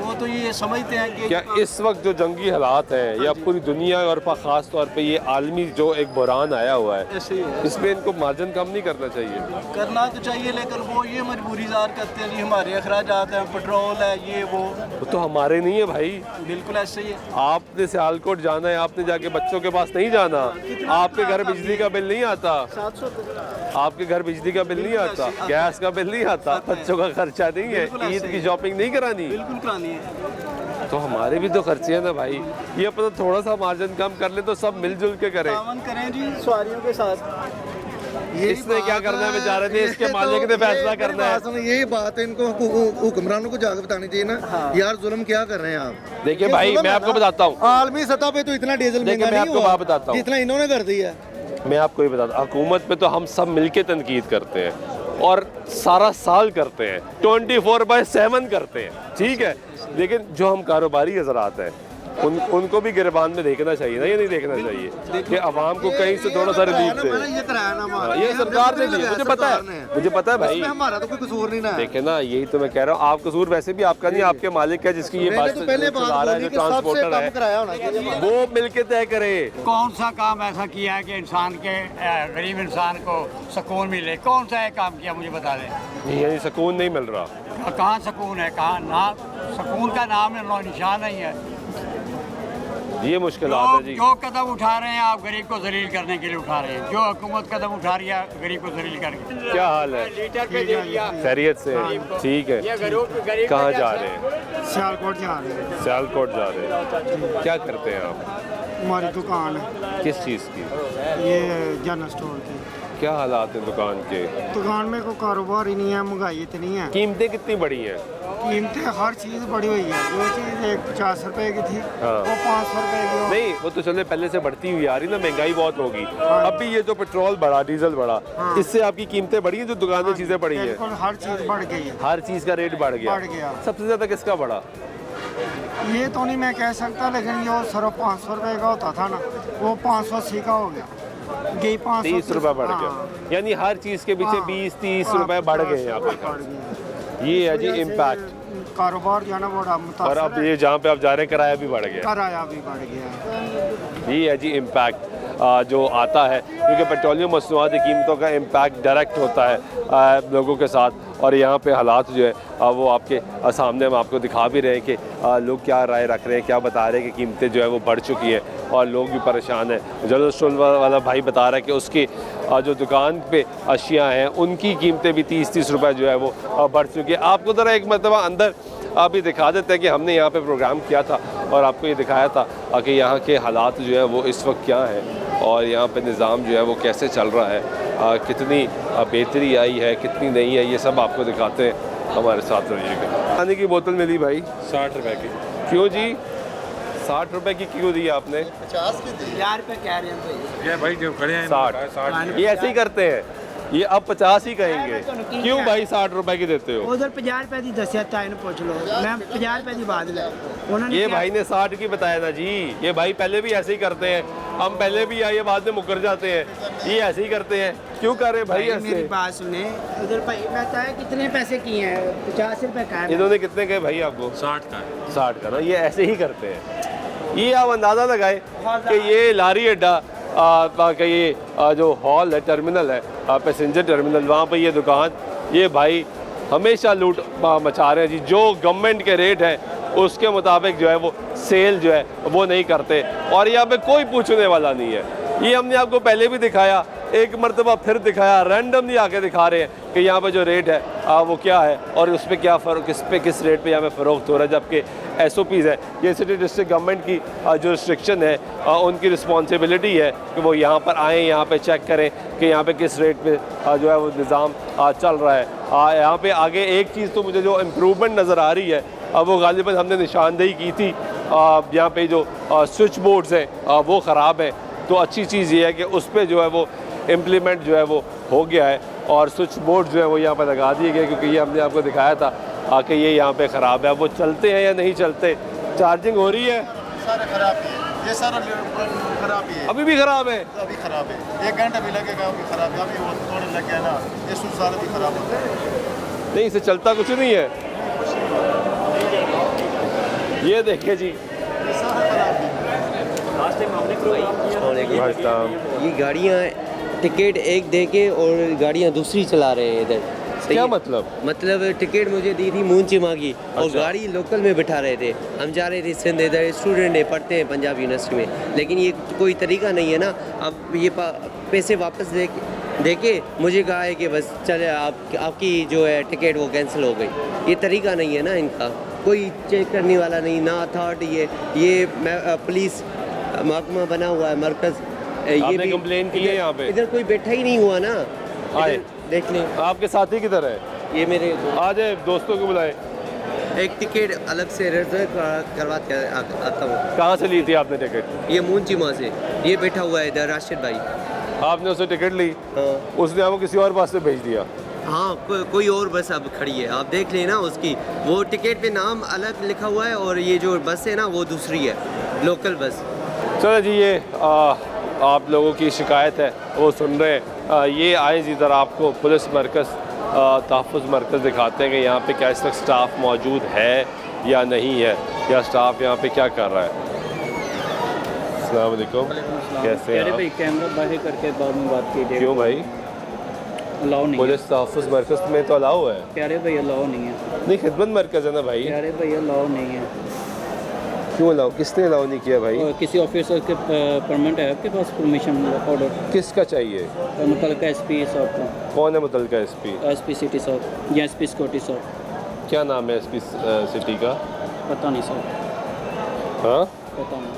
वो तो ये समझते हैं कि क्या इस वक्त जो जंगी हालात हैं या पूरी दुनिया और ख़ास तौर पे ये आलमी जो एक बहरान आया हुआ है, ऐसे ही है। इसमें इनको मार्जिन कम नहीं करना चाहिए? करना तो चाहिए, लेकिन वो ये मजबूरी ज़ाहिर करते हैं जी, हमारे अखराजात हैं, पेट्रोल है, ये वो। वो तो हमारे नहीं है भाई। बिल्कुल ऐसे ही है। आपने सियालकोट जाना है, आपने जाके बच्चों के पास नहीं जाना। आपके घर बिजली का बिल नहीं आता, 700 आपके घर बिजली का बिल नहीं आता, गैस का बिल नहीं आता, बच्चों का खर्चा नहीं है, ईद की शॉपिंग नहीं करानी, बिल्कुल करानी है। तो हमारे भी तो खर्चे हैं ना भाई। ये अपना थोड़ा सा मार्जिन कम कर ले तो सब मिलजुल के करें। तावन करें जी सवारियों के साथ। इसने क्या करना है बेचारे ने, इसके मालिक ने फैसला करना है। यही बात है, इनको हुक्मरानों को जाकर बतानी चाहिए ना, यार जुल्म क्या कर रहे हैं आप। देखिए भाई, मैं आपको बताता हूँ, आलमी सतह पे तो इतना डीजल देखिए महंगा मैं नहीं आपको हुआ बात बताता हूँ, जितना इन्होंने कर दिया है। मैं आपको ये बताता हूँ, हुकूमत पे तो हम सब मिलके तनकीद करते हैं, और सारा साल करते हैं, 24/7 करते हैं, ठीक है। लेकिन जो हम कारोबारी हज़रात हैं उनको भी गिरबान में देखना चाहिए ना, ये नहीं देखना चाहिए कि आवाम को कहीं से थोड़ा सा रिलीफ दे। ये सरकार ने दी, मुझे पता है भाई, हमारा तो कोई कसूर नहीं ना। देखे ना, यही तो मैं कह रहा हूँ, आप कसूर वैसे भी आपका नहीं, आपके मालिक है जिसकी ये बात चला रहा है, जो ट्रांसपोर्टर है, वो मिलके तय करे। कौन सा काम ऐसा किया है कि इंसान के गरीब इंसान को सुकून मिले? कौन सा है काम किया, मुझे बता दें। यानी सुकून नहीं मिल रहा। कहाँ सुकून है, कहाँ ना सुकून का नाम है, निशान नहीं है। ये मुश्किलात है जी। जो कदम उठा रहे हैं आप गरीब को जलील करने के लिए उठा रहे हैं, जो हुकूमत कदम उठा रही है गरीब को जलील करके। क्या हाल है? खैरियत से? ठीक है। कहाँ जा रहे हैं? सियालकोट जा रहे हैं। सियालकोट जा रहे हैं। क्या करते हैं आप? हमारी दुकान है। किस चीज़ की? ये जनरल स्टोर की। क्या हालात हैं दुकान के? दुकान में कोई कारोबार ही नहीं है, महंगाई इतनी है। कीमतें कितनी बढ़ी हैं? कीमतें हर चीज़ बढ़ी हुई है। जो चीज़ 50 रुपए की थी वो 500 रुपए की। नहीं, वो तो चले पहले से बढ़ती हुई आ रही ना, महंगाई बहुत होगी। अब भी ये जो पेट्रोल बढ़ा, डीजल बढ़ा, इससे आपकी कीमतें बढ़ी हैं, जो दुकान में चीज़ें बढ़ी हैं? हर चीज़ बढ़ गई है, हर चीज़ का रेट बढ़ गया। सबसे ज़्यादा किसका बढ़ा? ये तो नहीं मैं कह सकता, लेकिन जो सिर्फ 500 रुपए का होता था ना, वो 580 का हो गया। 30 रुपए बढ़ गया। यानी हर चीज़ के पीछे 20-30 रुपए बढ़ गए यहाँ पे। ये है जी इम्पैक्ट। कारोबार जो है ना बड़ा, और अब ये जहाँ पे आप जा रहे हैं किराया भी बढ़ गया। किराया भी बढ़ गया। ये है जी इम्पैक्ट जो आता है, क्योंकि पेट्रोलियम मसनूआत की कीमतों का इम्पैक्ट डायरेक्ट होता है लोगों के साथ। और यहाँ पे हालात जो है वो आपके सामने हम आपको दिखा भी रहे हैं कि लोग क्या राय रख रहे हैं, क्या बता रहे हैं कि कीमतें जो है वो बढ़ चुकी हैं और लोग भी परेशान हैं। जनरल स्टोर वाला भाई बता रहा है कि उसकी जो दुकान पे अशिया हैं उनकी कीमतें भी 30-30 रुपए जो है वो बढ़ चुकी है। आपको ज़रा एक मरतबा अंदर आप ये दिखा देते हैं कि हमने यहाँ पे प्रोग्राम किया था और आपको ये दिखाया था कि यहाँ के हालात जो है वो इस वक्त क्या हैं और यहाँ पे निज़ाम जो है वो कैसे चल रहा है, कितनी बेहतरी आई है, कितनी नहीं है, ये सब आपको दिखाते हैं। हमारे साथ रहिएगा। पानी की बोतल मिली भाई 60 रुपए की। क्यों जी 60 रुपए की क्यों दी आपने? 50 की दी। 50 रुपए कह रहे हैं ये भाई जो खड़े हैं 60। ये ऐसे ही करते हैं, ये अब 50 ही कहेंगे। क्यों भाई 60 रुपए की देते हो? उधर 50 रुपए की दसिया ताइन पूछ लो, मैं 50 रुपए की बात ले। ये भाई ने 60 की बताया ना जी। ये भाई पहले भी ऐसे ही करते हैं, हम पहले भी आए बाद में मुकर जाते हैं, ये ऐसे ही करते हैं। क्यों कर रहे भाई ऐसे? मेरी बात सुने, उधर भाई बताया कितने पैसे किए हैं? 50 रुपए का है। इन्होंने कितने कहे भाई आपको? 60 का ना। ये ऐसे ही करते हैं। ये आप अंदाज़ा लगाए कि ये लारी अड्डा का ये जो हॉल है, टर्मिनल है, पैसेंजर टर्मिनल, वहाँ पे ये दुकान, ये भाई हमेशा लूट मचा रहे हैं जी। जो गवर्नमेंट के रेट है उसके मुताबिक जो है वो सेल जो है वो नहीं करते और यहाँ पे कोई पूछने वाला नहीं है। ये हमने आपको पहले भी दिखाया, एक मरतबा फिर दिखाया, रैंडमली आके दिखा रहे हैं कि यहाँ पे जो रेट है वो क्या है और उस पर क्या फ़र्क, किस रेट पे यहाँ पे फ़रोख्त हो रहा है। जबकि SOPs है, ये सिटी डिस्ट्रिक्ट गवर्नमेंट की जो रिस्ट्रिक्शन है, उनकी रिस्पॉन्सिबिलिटी है कि वो यहाँ पर आएँ, यहाँ पे चेक करें कि यहाँ पे किस रेट पे जो है वो निज़ाम चल रहा है। यहाँ पे आगे एक चीज़ तो मुझे जो इम्प्रूवमेंट नज़र आ रही है, वो गालिबन हमने निशानदेही की थी, यहाँ पे जो स्विच बोर्ड्स हैं वो ख़राब हैं। तो अच्छी चीज़ ये है कि उस पर जो है वो इम्प्लीमेंट जो है वो हो गया है और स्विच बोर्ड जो है वो यहाँ पर लगा दिए गए, क्योंकि ये हमने आपको दिखाया था कि ये यहाँ पे ख़राब है। वो चलते हैं या नहीं चलते? चार्जिंग हो रही है? सारे खराब है, ये सारा खराब ही है। अभी भी ख़राब है? अभी ख़राब है, 1 घंटा भी लगेगा, अभी ख़राब है। अभी वो थोड़े लग गया ना, ये स्विच सारा भी ख़राब होता है। नहीं, इसे चलता कुछ नहीं है। ये देखिए जी, ये गाड़ियाँ टिकट एक दे के और गाड़ियाँ दूसरी चला रहे हैं इधर। क्या मतलब? मतलब टिकट मुझे दी थी मूंचिमा की और गाड़ी लोकल में बिठा रहे थे। हम जा रहे थे सिंध, इधर स्टूडेंट है, पढ़ते हैं पंजाब यूनिवर्सिटी में, लेकिन ये कोई तरीका नहीं है ना। अब ये पैसे वापस दे के मुझे कहा है कि बस चले आपकी जो है टिकट वो कैंसिल हो गई। ये तरीका नहीं है ना इनका, कोई चेक करने वाला नहीं ना। अथॉरिटी ये पुलिस महकमा बना हुआ है, मरकज़। ये भी कंप्लेन की है यहाँ पे? इधर कोई बैठा ही नहीं हुआ ना। आए देख लें। आपके साथी किधर है? ये मेरे आ जाए, दोस्तों को बुलाए। एक टिकट अलग से रिजर्व करवा के आता हूँ। कहाँ से ली थी आपने टिकट? ये मूंचिमा से। ये बैठा हुआ है इधर राशिद भाई। आपने उससे टिकट ली? उसने आपको किसी और पास से भेज दिया? हाँ कोई और बस अब खड़ी है, आप देख लेना उसकी, वो टिकट पे नाम अलग लिखा हुआ है और ये जो बस है ना वो दूसरी है, लोकल बस। चलो जी, ये आप लोगों की शिकायत है वो सुन रहे हैं। ये आए जी ज़रा आपको पुलिस मरकज़, तहफ़्फ़ुज़ मरकज़ दिखाते हैं कि यहाँ पे क्या इस वक्त स्टाफ मौजूद है या नहीं है, या स्टाफ यहाँ पे क्या कर रहा है। अस्सलाम वालेकुम, कैसे हैं भाई? कैमरा बाहर करके बाद में बात कीजिए। क्यों भाई? अलाउ नहीं, पुलिस तहफ़्फ़ुज़ मरकज़ में तो अलाउ है। प्यारे भाई अलाउ नहीं है। नहीं, खिदमत मरकज़ है ना भाई। प्यारे भाई अलाउ नहीं है। क्यों अलाउ? किसने अलाउ नहीं किया भाई? किसी ऑफिसर के परमिट है आपके पास, परमिशन ऑर्डर? किसका चाहिए? मुतलका एसपी साहब का। कौन है मुतलका एसपी? एसपी सिटी साहब या एसपी सिक्योरिटी साहब। क्या नाम है एसपी सिटी का? पता नहीं साहब। हाँ, पता नहीं।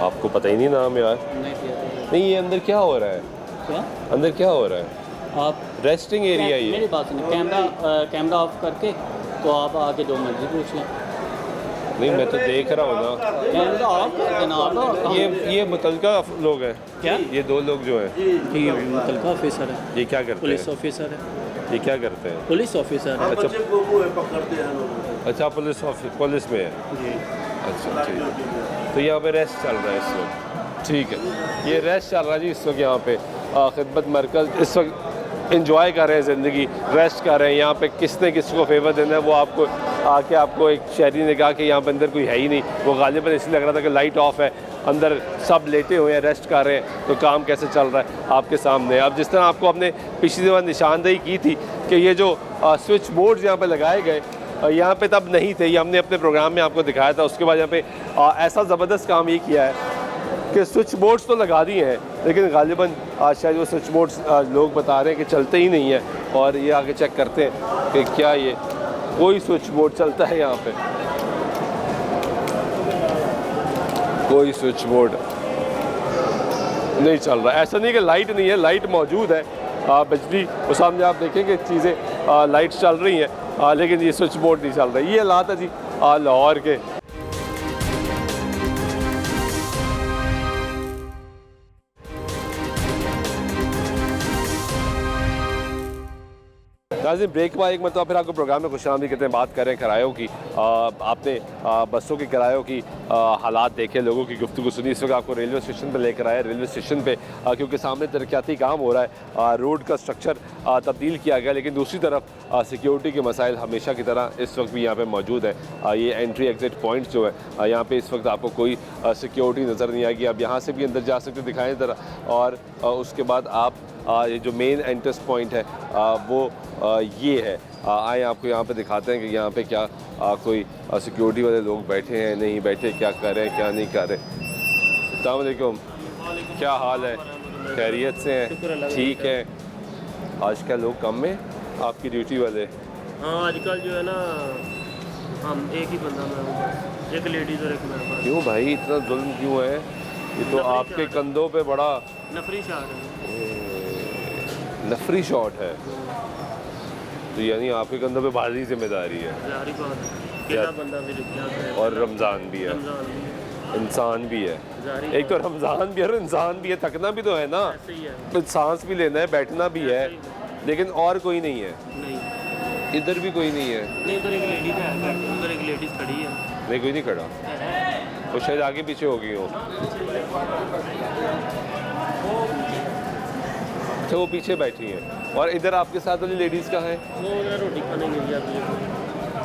आपको पता ही नहीं नाम यार? नहीं, ये अंदर क्या हो रहा है? क्या अंदर क्या हो रहा है? आप रेस्टिंग एरिया ही है। मेरी बात सुनिए, कैमरा ऑफ करके तो आप आके जो मर्जी पूछ लें। नहीं, मैं तो देख रहा हूँ ना। कैमरा ऑफ कर देना आप। ये मुतलका लोग हैं क्या? ये दो लोग जो हैं जी मुतलका ऑफिसर है। ये क्या करते हैं? पुलिस ऑफिसर है। ये क्या करते हैं? पुलिस ऑफिसर है। अच्छा, पुलिस में है जी। अच्छा ठीक है। तो यहाँ पे रेस्ट चल रहा है इस वक्त? ठीक है, ये रेस्ट चल रहा है जी इस वक्त यहाँ पे। खिदमत मरकज़ इस वक्त इंजॉय कर रहे हैं ज़िंदगी, रेस्ट कर रहे हैं। यहाँ पे किसने किसको फेवर देना है वो आपको आके आपको एक शहरी ने कहा कि यहाँ पे अंदर कोई है ही नहीं। वो गालिबन इसलिए लग रहा था कि लाइट ऑफ है, अंदर सब लेटे हुए हैं, रेस्ट कर रहे हैं। तो काम कैसे चल रहा है आपके सामने। अब जिस तरह आपको आपने पिछली दफ़ा निशानदेही की थी कि ये जो स्विच बोर्ड्स यहाँ पर लगाए गए, यहाँ पे तब नहीं थे, ये हमने अपने प्रोग्राम में आपको दिखाया था। उसके बाद यहाँ पे ऐसा ज़बरदस्त काम ये किया है कि स्विच बोर्ड्स तो लगा दिए हैं, लेकिन गालिबन शायद वो स्विच बोर्ड्स लोग बता रहे हैं कि चलते ही नहीं है। और ये आगे चेक करते हैं कि क्या ये कोई स्विच बोर्ड चलता है यहाँ पे। कोई स्विच बोर्ड नहीं चल रहा। ऐसा नहीं कि लाइट नहीं है, लाइट मौजूद है, बिजली वो सामने आप देखेंगे चीज़ें लाइट चल रही हैं, लेकिन ये स्विच बोर्ड नहीं चल रहा। ये हालात है जी लाहौर के। नाज़रीन, ब्रेक बाद एक मतलब फिर आपको प्रोग्राम में खुशामदीद कहते हैं। बात करें किरायों की। आपने बसों के किरायों की हालात देखे, लोगों की गुफ्तगू सुनी। इस वक्त आपको रेलवे स्टेशन पर लेकर आए। रेलवे स्टेशन पे क्योंकि सामने तरक्याती काम हो रहा है, रोड का स्ट्रक्चर तब्दील किया गया, लेकिन दूसरी तरफ सिक्योरिटी के मसाइल हमेशा की तरह इस वक्त भी यहाँ पर मौजूद है। ये एंट्री एग्ज़िट पॉइंट्स जो है यहाँ पर इस वक्त आपको कोई सिक्योरिटी नज़र नहीं आएगी। आप यहाँ से भी अंदर जा सकते, दिखाएँ ज़रा। और उसके बाद आप ये जो मेन एंट्रेंस पॉइंट है वो ये है। आए आपको यहाँ पे दिखाते हैं कि यहाँ पे क्या कोई सिक्योरिटी वाले लोग बैठे हैं, नहीं बैठे, क्या कर रहे हैं, क्या नहीं कर रहे। अस्सलाम वालेकुम, क्या हाल है? खैरियत से हैं? ठीक है। आजकल लोग कम हैं आपकी ड्यूटी वाले? हाँ, आजकल जो है ना हम एक ही बंदा मैं हूँ, एक लेडीज़ और एक मैं। क्यों भाई इतना जुल्म क्यों है? ये तो आपके कंधों पे बड़ा नफरी शॉट है। नफरी शॉट है, तो यानी आपके कंधों पे भारी जिम्मेदारी है। बंदा भी और रमज़ान भी है, इंसान भी है। एक तो रमज़ान भी है और इंसान भी है, थकना भी तो है ना, तो सांस भी लेना है, बैठना भी है, लेकिन और कोई नहीं है। नहीं, इधर भी कोई नहीं है। नहीं, इधर एक लेडीज है, उधर एक लेडीज खड़ी है। नहीं, कोई नहीं खड़ा, वो शायद आगे पीछे हो गई हो। अच्छा, वो पीछे बैठी है। और इधर आपके साथ वाली लेडीज़ का है? वो उधर रोटी खाने गई जाती है,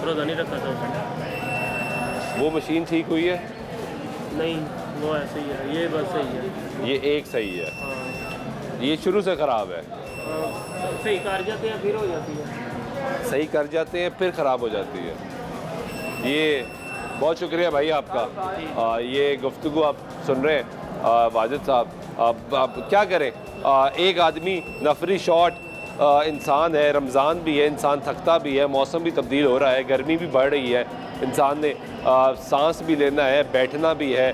रोज़ा नहीं रखा था उसने। वो मशीन ठीक हुई है? नहीं, वो ऐसे ही है, ये बस सही है। ये एक सही है। हाँ। ये शुरू से ख़राब है। सही कर जाते हैं फिर हो जाती है, सही कर जाते हैं फिर ख़राब हो जाती है। ये बहुत शुक्रिया भाई आपका। ये गुफ्तगू आप सुन रहे हैं वाजिद साहब। अब क्या करें, एक आदमी नफरी शॉट इंसान है, रमज़ान भी है, इंसान थकता भी है, मौसम भी तब्दील हो रहा है, गर्मी भी बढ़ रही है, इंसान ने सांस भी लेना है, बैठना भी है,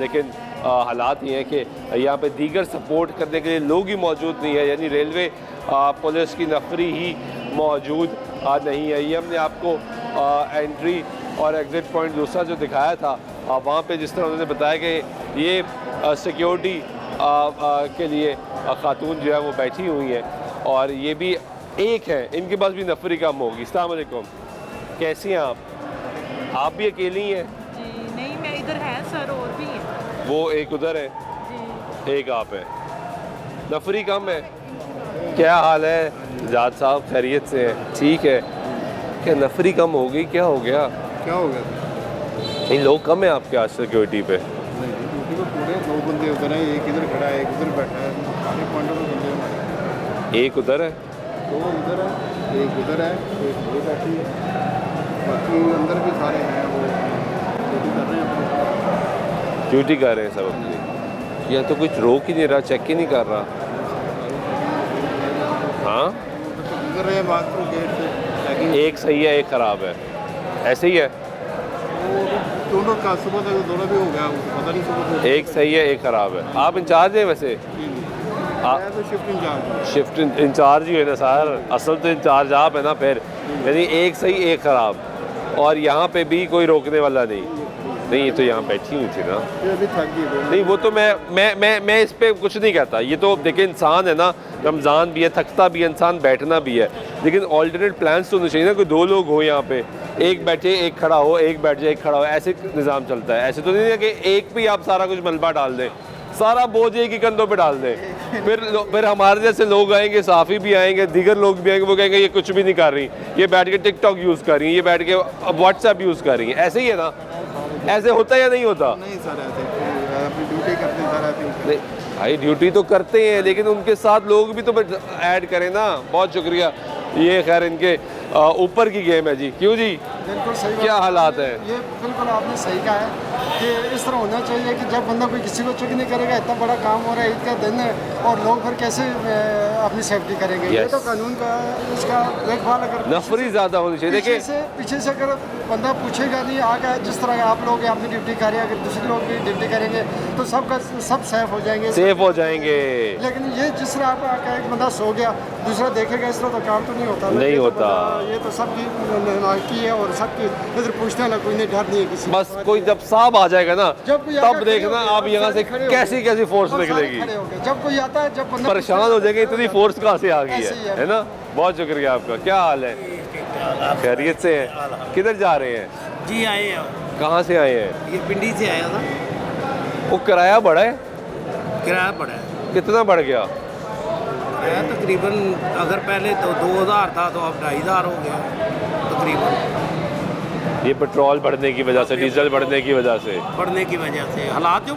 लेकिन हालात ये हैं कि यहाँ पे दीगर सपोर्ट करने के लिए लोग ही मौजूद नहीं है, यानी रेलवे पुलिस की नफरी ही मौजूद नहीं है। ये हमने आपको एंट्री और एग्ज़िट पॉइंट दूसरा जो दिखाया था, वहाँ पे जिस तरह उन्होंने बताया कि ये सिक्योरिटी के लिए खातून जो है वो बैठी हुई है, और ये भी एक है, इनके पास भी नफरी कम होगी। अस्सलाम वालेकुम, कैसी हैं आप भी अकेली हैं? जी नहीं, मैं इधर है सर, और भी है। वो एक उधर है जी। एक आप है, नफरी कम है। क्या हाल है जाद साहब, खैरियत से हैं? ठीक है। क्या नफरी कम हो गई, क्या हो गया? क्या हो गया? नहीं लोग कम है आपके आज सिक्योरिटी पे? ड्यूटी को पूरे 2 बंदे उधर हैं, एक इधर खड़ा है, एक उधर बैठा है, सारे पॉइंटों पे बंदे हमारे। एक उधर है, 2 उधर है, एक उधर है, एक ये बैठी है, बाकी अंदर भी सारे हैं, वो ड्यूटी कर रहे हैं अपनी। ड्यूटी कर रहे हैं सब अपनी। यहाँ तो कुछ रोक ही नहीं रहा, चेक ही नहीं कर रहा। हाँ गुजर रहे हैं बाथरूम गेट से। एक सही है एक ख़राब है, ऐसे ही है? दोनों का सुबह तक दोनों भी हो गया, पता नहीं सुबह। एक सही है एक ख़राब है। आप इंचार्ज हैं वैसे? तो शिफ्ट इंचार्ज। शिफ्ट इंचार्ज ही है ना सर, असल तो इंचार्ज आप है ना फिर। यानी एक सही एक ख़राब, और यहाँ पे भी कोई रोकने वाला नहीं। नहीं ये तो यहाँ बैठी हुई थी ना, अभी थक गई। नहीं वो तो मैं इस पे कुछ नहीं कहता। ये तो देखिए इंसान है ना, रमज़ान भी है, थकता भी है इंसान, बैठना भी है, लेकिन ऑल्टरनेट प्लान्स तो होने चाहिए ना। कोई 2 लोग हो यहाँ पे, एक बैठे एक खड़ा हो, एक बैठ जाए एक खड़ा हो, ऐसे निज़ाम चलता है। ऐसे तो नहीं है कि एक पे आप सारा कुछ मलबा डाल दें, सारा बोझ एक ही कंधों पे डाल दें। फिर हमारे जैसे लोग आएंगे, साफ़ी भी आएंगे, दीगर लोग भी आएंगे, वो कहेंगे ये कुछ भी नहीं कर रही, ये बैठ के टिकटॉक यूज़ कर रही हैं, ये बैठ के व्हाट्सएप यूज़ कर रही हैं। ऐसे ही है ना? ऐसे होता है या नहीं होता? नहीं सर, ऐसे अपनी ड्यूटी करते हैं सर, ऐसे नहीं भाई ड्यूटी तो करते हैं, लेकिन उनके साथ लोग भी तो ऐड करें ना। बहुत शुक्रिया। ये खैर इनके ऊपर की गेम है जी। क्यों जी, बिल्कुल सही क्या हालात है? ये बिल्कुल आपने सही कहा है कि इस तरह होना चाहिए कि जब बंदा कोई किसी को चेक नहीं करेगा, इतना बड़ा काम हो रहा है, ईद का दिन है, और लोग फिर कैसे अपनी सेफ्टी करेंगे? ये तो कानून का इसका देखभाल अगर नफरी ज़्यादा होनी चाहिए। देखिए पीछे से अगर बंदा पूछेगा नहीं आगे, जिस तरह आप लोग अपनी ड्यूटी कर रहे हैं, अगर दूसरे लोग भी ड्यूटी करेंगे तो सब सेफ हो जाएंगे, सेफ हो जाएंगे। लेकिन ये जिस तरह आपका एक बंदा सो गया, दूसरा देखेगा, इस तरह तो काम तो नहीं होता। नहीं होता। ये तो सबकी नाकी है और सबकी इधर पूछते हैं ना, कोई नहीं, डर नहीं है किसी। बस कोई जब साहब आ जाएगा ना, तब देखना आप यहाँ से कैसी फोर्स निकलेगी। जब कोई आता है, जब बंदा परेशान हो जाएंगे, इतनी फोर्स कहाँ से आ गई है ना? बहुत शुक्रिया आपका। क्या हाल है? खैरियत से हैं? किधर जा रहे हैं? जी आए हैं। कहाँ से आए हैं? ये पिंडी से आया था। वो किराया बढ़ा है? किराया बढ़ा है। कितना बढ़ गया? किराया तकरीबन अगर पहले तो 2000 था तो अब 2500 हो गया तकरीबन। ये पेट्रोल बढ़ने की वजह से, डीजल बढ़ने की वजह से, हालात जो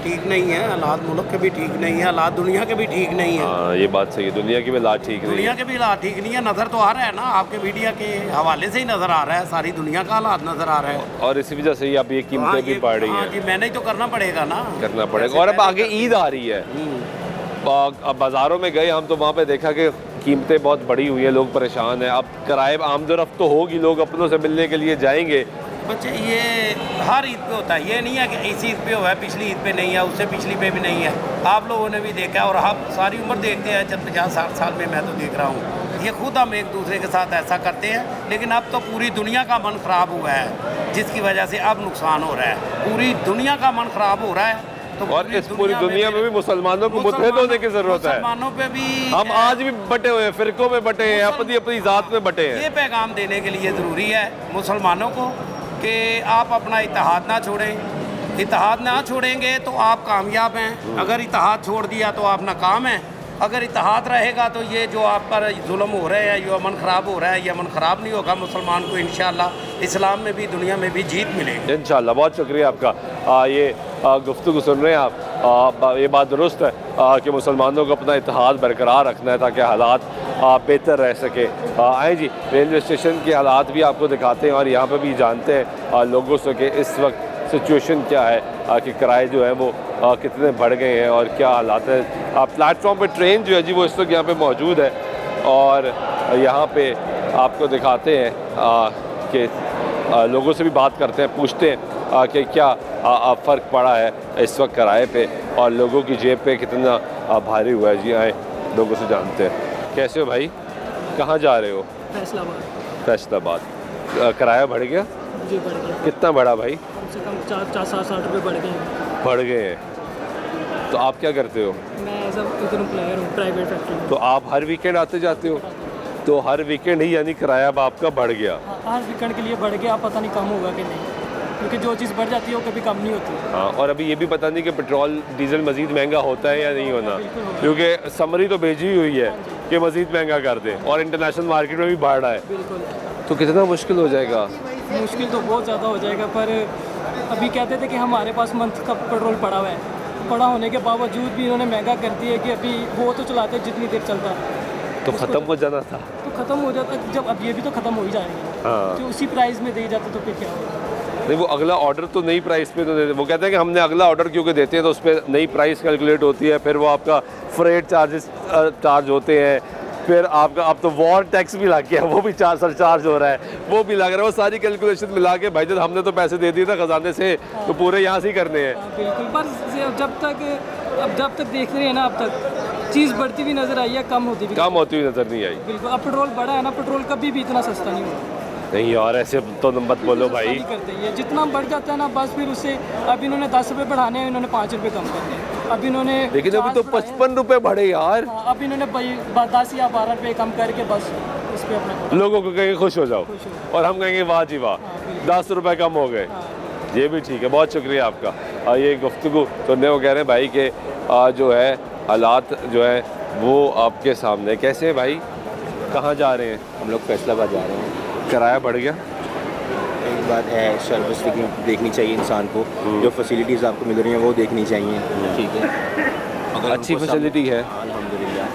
ठीक नहीं है, हालात मुल्क के भी ठीक नहीं है, हालात दुनिया के भी ठीक नहीं है। हाँ ये बात सही है, दुनिया की भी हालात ठीक नहीं है। दुनिया के भी हालात ठीक नहीं है, नज़र तो आ रहा है ना, आपके मीडिया के हवाले से ही नज़र आ रहा है, सारी दुनिया का हालात नज़र आ रहा है। और इसी वजह से ही अब ये कीमतें भी बढ़ रही हैं। जी मैनेज तो करना पड़ेगा ना, करना पड़ेगा। और अब आगे ईद आ रही है, अब बाज़ारों में गए हम तो वहाँ पे देखा कि कीमतें बहुत बढ़ी हुई है, लोग परेशान हैं। अब किराए आमदोरफ्त तो होगी, लोग अपनों से मिलने के लिए जाएंगे। बच्चे ये हर ईद पे होता है, ये नहीं है कि इस ईद पे हुआ है, पिछली ईद पे नहीं है, उससे पिछली पे भी नहीं है। आप लोगों ने भी देखा और आप सारी उम्र देखते हैं, जब 50-60 साल में मैं तो देख रहा हूँ। ये खुद हम एक दूसरे के साथ ऐसा करते हैं, लेकिन अब तो पूरी दुनिया का मन ख़राब हुआ है, जिसकी वजह से अब नुकसान हो रहा है। पूरी दुनिया का मन ख़राब हो रहा है। तो और इस पूरी दुनिया में भी मुसलमानों को मुतहद होने की ज़रूरत है। मुसलमानों पे भी हम आज भी बटे हुए हैं, फ़िरकों में बटे हैं, अपनी अपनी ज़ात में बटे हैं। ये पैगाम देने के लिए ज़रूरी है मुसलमानों को कि आप अपना इत्तेहाद ना छोड़ें। इत्तेहाद ना छोड़ेंगे तो आप कामयाब हैं, अगर इत्तेहाद छोड़ दिया तो आप नाकाम हैं। अगर इत्तेहाद रहेगा तो ये जो आप पर जुल्म हो रहे हैं, ये अमन ख़राब हो रहा है, ये अमन ख़राब नहीं होगा। मुसलमान को इंशाअल्लाह इस्लाम में भी दुनिया में भी जीत मिलेगी इंशाअल्लाह। बहुत शुक्रिया आपका। ये गुफ्तगू सुन रहे हैं आप, ये बात दुरुस्त है कि मुसलमानों को अपना इत्तेहाद बरकरार रखना है ताकि हालात बेहतर रह सके। आए जी, रेलवे स्टेशन के हालात भी आपको दिखाते हैं और यहाँ पर भी जानते हैं लोगों से कि इस वक्त सिचुएशन क्या है, कि किराए जो है वो कितने बढ़ गए हैं और क्या हालात है। प्लेटफॉर्म पे ट्रेन जो है जी वो इस वक्त यहाँ पे मौजूद है और यहाँ पे आपको दिखाते हैं कि लोगों से भी बात करते हैं, पूछते हैं कि क्या फ़र्क पड़ा है इस वक्त किराए पे और लोगों की जेब पे कितना भारी हुआ है। जी आए लोगों से जानते हैं। कैसे हो भाई, कहाँ जा रहे हो? फैसलाबाद। फैसलाबाद। किराया बढ़ गया? जी बढ़ गया। कितना बढ़ा भाई? कम से कम 4-7 रुपये बढ़ गए। बढ़ गए हैं। तो आप क्या करते हो? मैं एज एम्प्लॉयर हूँ प्राइवेट फैक्ट्री में। तो आप हर वीकेंड आते जाते हो? तो हर वीकेंड ही यानी किराया अब आपका बढ़ गया? हर वीकेंड के लिए बढ़ गया, पता नहीं कम होगा कि नहीं, क्योंकि जो चीज़ बढ़ जाती है वो कभी कम नहीं होती। हाँ, और अभी ये भी पता नहीं कि पेट्रोल डीजल मज़ीद महंगा होता है या नहीं होना, क्योंकि समरी तो भेजी हुई है कि मज़ीद महंगा कर दें, और इंटरनेशनल मार्केट में भी बढ़ रहा है। बिल्कुल। तो कितना मुश्किल हो जाएगा? मुश्किल तो बहुत ज़्यादा हो जाएगा, पर अभी कहते थे कि हमारे पास मंथ का पेट्रोल पड़ा हुआ है, पड़ा होने के बावजूद भी इन्होंने महंगा कर दिया है कि अभी वो तो चलाते जितनी देर चलता तो ख़त्म हो जाना था। तो ख़त्म हो जाता, जब अब ये भी तो ख़त्म हो ही जाएगा। हाँ। तो उसी प्राइस में दे जाते तो फिर क्या होगा? नहीं, वो अगला ऑर्डर तो नई प्राइस पे तो देते, वो कहते हैं कि हमने अगला ऑर्डर क्योंकि देते हैं तो उस पर नई प्राइस कैलकुलेट होती है, फिर वो आपका फ्रेट चार्जेस चार्ज होते हैं, फिर आपका अब तो वॉर टैक्स भी लग गया, वो भी सरचार्ज हो रहा है, वो भी लग रहा है, वो सारी कैलकुलेशन मिला के भाई जब हमने तो पैसे दे दिए था खजाने से, तो पूरे यहाँ से ही करने हैं। बिल्कुल, पर जब तक देख रहे हैं ना, अब तक चीज़ बढ़ती हुई नज़र आई है, कम होती हुई नज़र नहीं आई। बिल्कुल, अब पेट्रोल बढ़ा है ना, पेट्रोल कभी भी इतना सस्ता नहीं होगा। नहीं यार, ऐसे तो मत बोलो भाई। करते हैं जितना बढ़ जाता है ना, बस फिर उससे अब इन्होंने 10 रुपये बढ़ाने हैं, इन्होंने 5 रुपये कम कर दिए। अब इन्होंने लेकिन अभी तो 55 रुपये बढ़े यार। अब इन्होंने 10 या 12 रुपये कम करके बस इस पर अपना लोगों को कहेंगे खुश हो जाओ, और हम कहेंगे वाह जी वाह, 10 रुपये कम हो गए। ये भी ठीक है, बहुत शुक्रिया आपका। ये गुफ्तगू सुनने को कह रहे हैं भाई के जो है हालात जो है वो आपके सामने कैसे हैं भाई? कहाँ जा रहे हैं? हम लोग फैसलाबाद जा रहे हैं। किराया बढ़ गया? एक बात है, सर्विस देखनी चाहिए इंसान को, जो फैसिलिटीज़ आपको मिल रही हैं वो देखनी चाहिए, ठीक है? अगर अच्छी फैसिलिटी है अल्हम्दुलिल्लाह।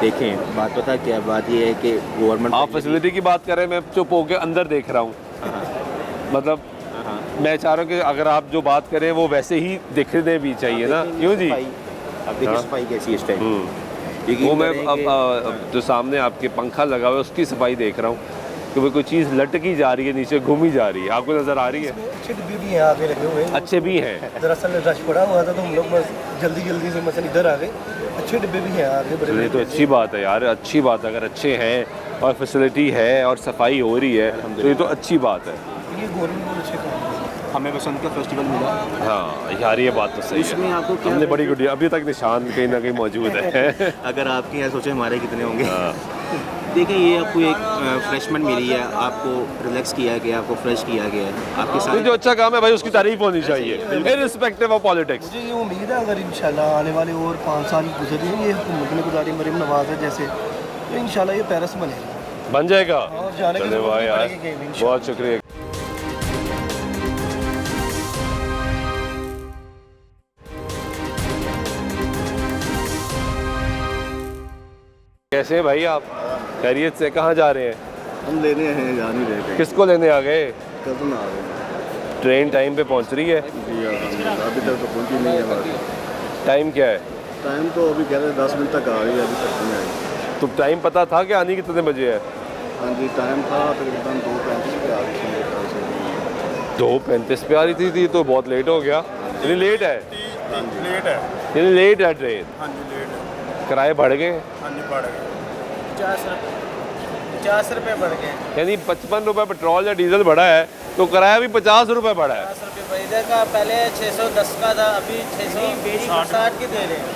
देखें, बात पता क्या बात ये है कि गवर्नमेंट, आप फैसिलिटी की बात कर रहे हैं, मैं चुप होकर अंदर देख रहा हूँ। मतलब मैं चाह रहा हूँ कि अगर आप जो बात करें वो वैसे ही दिखने भी चाहिए ना, क्यों जी? अब देखिए सफाई कैसी इस टाइम, वो मैं अब जो सामने आपके पंखा लगा हुआ है उसकी सफाई देख रहा हूँ कि वो कोई चीज़ लटकी जा रही है, नीचे घूमी जा रही है, आपको नज़र आ रही है? अच्छे डिब्बे भी हैं आगे लगे हुए, अच्छे भी हैं। दरअसल रश पड़ा हुआ था तो हम लोग बस जल्दी से मतलब इधर आ गए। अच्छे डिब्बे भी हैं आगे बड़े। तो अच्छी बात है यार, अच्छी बात है, अगर अच्छे हैं और फैसिलिटी है और सफाई हो रही है तो ये तो अच्छी बात है। ये गवर्नमेंट बहुत अच्छे काम। हमें बसंत का फेस्टिवल मिला। हाँ यार, ये बात तो सही इसमें है। आपको क्या हमने बड़ी गुड्डी, अभी तक निशान कहीं ना कहीं मौजूद है। अगर आपके यहाँ सोचे हमारे कितने होंगे। देखिए, ये आपको एक फ्रेशमेंट मिली है, आपको रिलैक्स किया गया, आपको फ्रेश किया गया है, आपके साथ जो अच्छा काम है भाई उसकी तारीफ होनी चाहिए, इररिस्पेक्टिव ऑफ पॉलिटिक्स। मुझे ये उम्मीद है अगर इंशाल्लाह आने वाले और 5 साल गुजर जाएंगे, ये हुकूमत ने गुजारी मरीम नवाज है जैसे, तो इंशाल्लाह ये पेरिस बनेगा, बन जाएगा। और जाने की चले भाई यार, बहुत शुक्रिया। कैसे हैं भाई आप? खैरियत से? कहाँ जा रहे हैं? हम लेने हैं, जा नहीं रहे। किसको लेने आ गए? कज़न आ गए। ट्रेन टाइम पे पहुंच रही है? जी अभी तक तो पहुंची नहीं है। टाइम क्या है? टाइम तो अभी कह रहे हैं 10 मिनट तक आ रही है, अभी तक नहीं आई। तो टाइम पता था कि आनी कितने बजे है? हाँ जी, टाइम था तकरीबन 2:35 पे आ रही थी। 2:35 पे आ रही थी तो बहुत लेट हो गया। यानी लेट है? लेट है। यानी लेट है ट्रेन? हाँ जी लेट है। किराए बढ़ गए? हाँ जी बढ़ गए। 50 रुपये बढ़ गए। यानी 55 रुपये पेट्रोल या डीजल बढ़ा है तो किराया भी 50 रुपये बढ़ा है। 50 रुपये इधर का पहले 610 का था, अभी 660 की दे रहे हैं।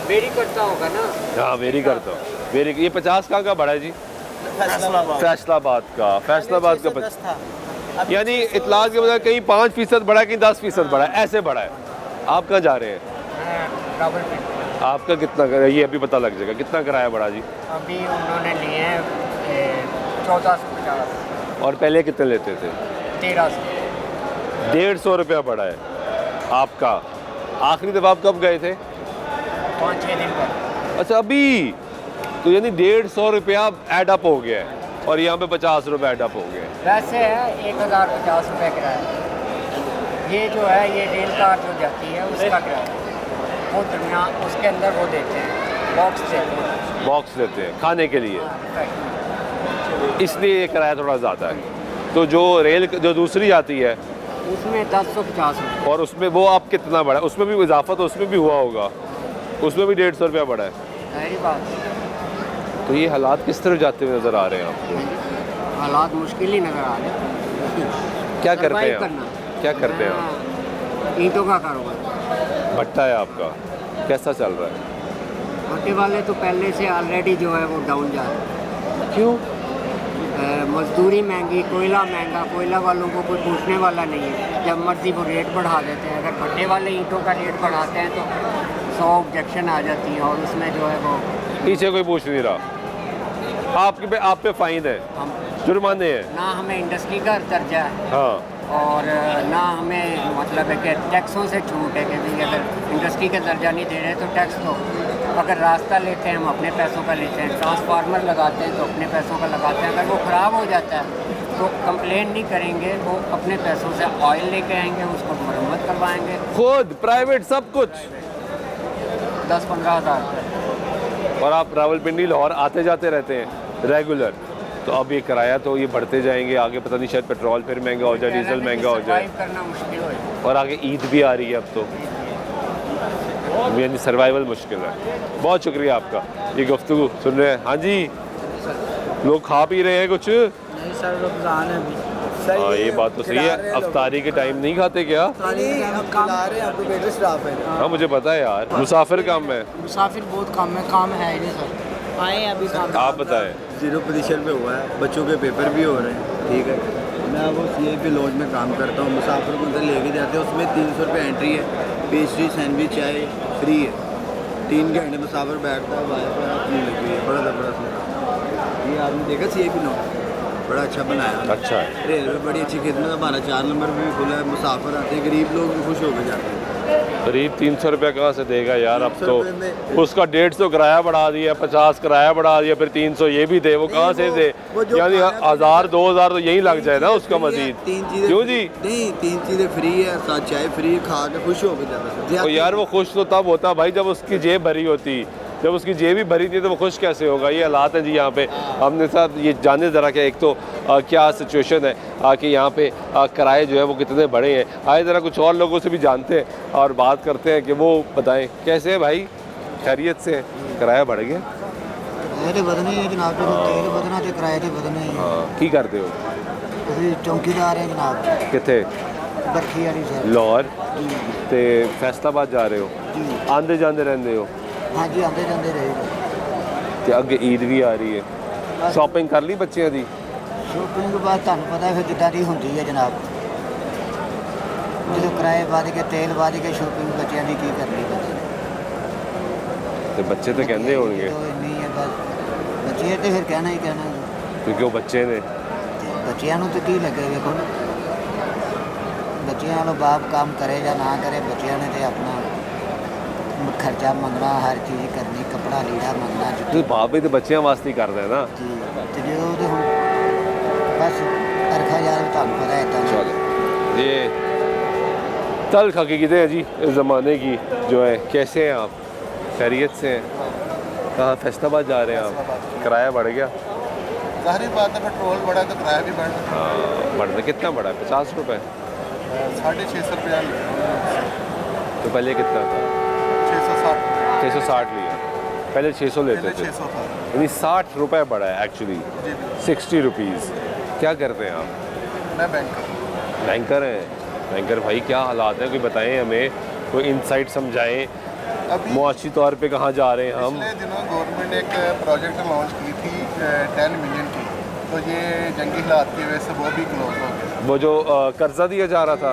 बेड़ी कटता होगा ना? हाँ बेरी करता हूँ। बेरी ये 50 का बढ़ा है जी? फैसलाबाद का 50 था। यानी इतलात के बजाय कहीं 5% बढ़ा है, कहीं 10% बढ़ा है, ऐसे बढ़ा है। आप कहाँ जा रहे हैं? आपका कितना ये अभी पता लग जाएगा कितना किराया बढ़ा जी? अभी उन्होंने लिए हैं 1450। और पहले कितने लेते थे? 1300। 150 रुपया बढ़ा है आपका। आखिरी दफ़ा आप कब गए थे? 5-6 दिन पर। अच्छा अभी तो यानी 150 रुपया ऐड अप हो गया है और यहाँ पे 50 रुपये ऐड अप हो गए। वैसे है 1050 रुपये किराया। ये जो है ये रेल कार जो जाती है उसका किराया, वो दरमियान उसके अंदर वो देते हैं, बॉक्स देते हैं। बॉक्स देते हैं खाने के लिए, इसलिए ये किराया थोड़ा ज़्यादा है। तो जो रेल जो दूसरी आती है उसमें 1050 रुपये। और उसमें वो आप कितना बढ़ा है? उसमें भी इजाफा तो उसमें भी हुआ होगा, उसमें भी 150 रुपया बढ़ा है। सही बात। तो ये हालात किस तरह जाते हुए नज़र आ रहे हैं आपको? हालात मुश्किल ही नज़र आ रहे हैं। क्या करते हैं आप? क्या करते हैं आप? ईंटों का कारोबार। भट्टा है आपका, कैसा चल रहा है? भट्टे वाले तो पहले से ऑलरेडी जो है वो डाउन जा रहे हैं। क्यों? मजदूरी महंगी, कोयला महंगा, कोयला वालों को कोई पूछने वाला नहीं है, जब मर्जी वो रेट बढ़ा देते हैं। अगर भट्टे वाले ईंटों का रेट बढ़ाते हैं तो 100 ऑब्जेक्शन आ जाती हैं और उसमें जो है वो पीछे कोई पूछ नहीं रहा। आप पे फाइन है, जुर्माने हैं। ना हमें इंडस्ट्री का दर्जा है हाँ, और ना हमें मतलब है कि टैक्सों से छूट है कि भाई अगर इंडस्ट्री का दर्जा नहीं दे रहे तो टैक्स दो। अगर रास्ता लेते हैं हम अपने पैसों का लेते हैं, ट्रांसफार्मर लगाते हैं तो अपने पैसों का लगाते हैं। अगर वो ख़राब हो जाता है तो कंप्लेन नहीं करेंगे, वो अपने पैसों से ऑयल लेके आएंगे, उसको मरम्मत करवाएंगे खुद प्राइवेट सब कुछ। 10-15 हज़ार। और आप रावलपिंडी लाहौर आते जाते रहते हैं रेगुलर, तो अब ये किराया तो ये बढ़ते जाएंगे आगे, पता नहीं शायद पेट्रोल फिर महंगा हो जाए, डीजल महंगा हो जाए, करना मुश्किल हो। और आगे ईद भी आ रही है अब तो, यानी सर्वाइवल मुश्किल है। बहुत शुक्रिया आपका, ये गुफ्तगू सुन रहे हैं। हाँ जी, लोग खा पी रहे हैं कुछ? नहीं सर, रमज़ान है अभी। हाँ, ये बात तो सही है। अफ्तारी के टाइम नहीं खाते क्या? हाँ, मुझे पता है यार, मुसाफिर काम है। मुसाफिर बहुत कम है, काम है ही नहीं सर, आए अभी काम। आप बताएं। 0 पोजीशन पे हुआ है, बच्चों के पेपर भी हो रहे हैं, ठीक है। मैं वो CIP लॉज में काम करता हूँ, मुसाफिर को उधर लेके जाते हैं, उसमें 300 रुपये एंट्री है, पेस्ट्री सैंडविच चाय फ्री है। 3 घंटे मुसाफिर बैठता है, वाईफाई अपनी लगी है, बड़ा ज़बरदस्त। ये आपने देखा CIP लॉज बड़ा अच्छा बनाया, अच्छा है। रेलवे बड़ी अच्छी खिदमत है, हमारा 4 नंबर भी खुला है, मुसाफिर आते हैं, गरीब लोग भी खुश होकर जाते हैं। गरीब 300 रुपया कहाँ से देगा यार? अब तो उसका 150 किराया बढ़ा दिया, 50 किराया बढ़ा दिया, फिर 300 ये भी दे, वो कहाँ से दे? यानी 1000-2000 तो यहीं लग जाए ना उसका मजीद। क्यों जी? नहीं, 3 चीज़ें फ्री है, साथ चाय फ्री है, खा के खुश होकर जाता है। तो यार वो खुश तो तब होता भाई जब उसकी जेब भरी होती, जब उसकी जेब ही भरी थी तो वो खुश कैसे होगा? ये हालात है जी यहाँ पे। हमने साथ ये जाने ज़रा कि एक तो क्या सिचुएशन है कि यहाँ पे किराए जो है वो कितने बड़े हैं। आए ज़रा कुछ और लोगों से भी जानते हैं और बात करते हैं कि वो बताएं कैसे है भाई, खैरियत से? किराया बढ़ गया? बदने जनाब, तेल बदना तो किराए तो बदने। हाँ, की करते हो? चौकीदार है जनाब। कितने? बरखी वाली साइड लाहौर ते फैसलाबाद जा रहे हो? आंदे जाते रहते हो? हाँ जी, आते जाते रहेगा। तो अगे ईद भी आ रही है, शॉपिंग कर ली बच्चों की? शॉपिंग के बाद तुहानू पता फिर जिद्दां दी हुंदी है जनाब, जो किराए वध के तेल वध के शॉपिंग बच्चों की की करनी बच्चे। तो बच्चे तो कहते होंगे नहीं है बस, बच्चे तो फिर कहना ही कहना, क्योंकि वो बच्चे ने बच्चों तो की लगे। देखो बच्चों वालों बाप काम करे या ना करे, बच्चों ने तो अपना खर्चा मंगना, हर चीज़ करनी, कपड़ा लीड़ा मंगना। तो बाप भी तो बच्चों वास्ते कर रहे हैं ना जी, तो जो तो बस अरखा यार तुहानू पता है। चलो, ये तल्ख हकीकतें हैं जी इस ज़माने की जो है। कैसे हैं आप? खैरियत से हैं? कहाँ फैसलाबाद जा रहे हैं आप? किराया बढ़ गया? ज़ाहिर बात है, पेट्रोल बढ़ा तो किराया भी बढ़ रहा है। हाँ, बढ़ रहा। कितना बढ़ा है? 50 रुपये? 650 रुपया। तो पहले कितना था? 660 लिया, पहले 600 लेते थे, यानी 60 रुपये बढ़ा है एक्चुअली, 60 रुपीज़। क्या करते हैं आप? मैं बैंकर। बैंकर हैं? बैंकर भाई क्या हालात हैं, कोई बताएं हमें, कोई इंसाइट समझाएं। मुआशी तौर पे कहाँ जा रहे हैं हम? पिछले दिनों गवर्नमेंट ने एक प्रोजेक्ट लॉन्च की थी 10 मिलियन की, तो ये जंगी हालात की वजह से वो भी क्लोज हो गया। वो जो कर्जा दिया जा रहा था,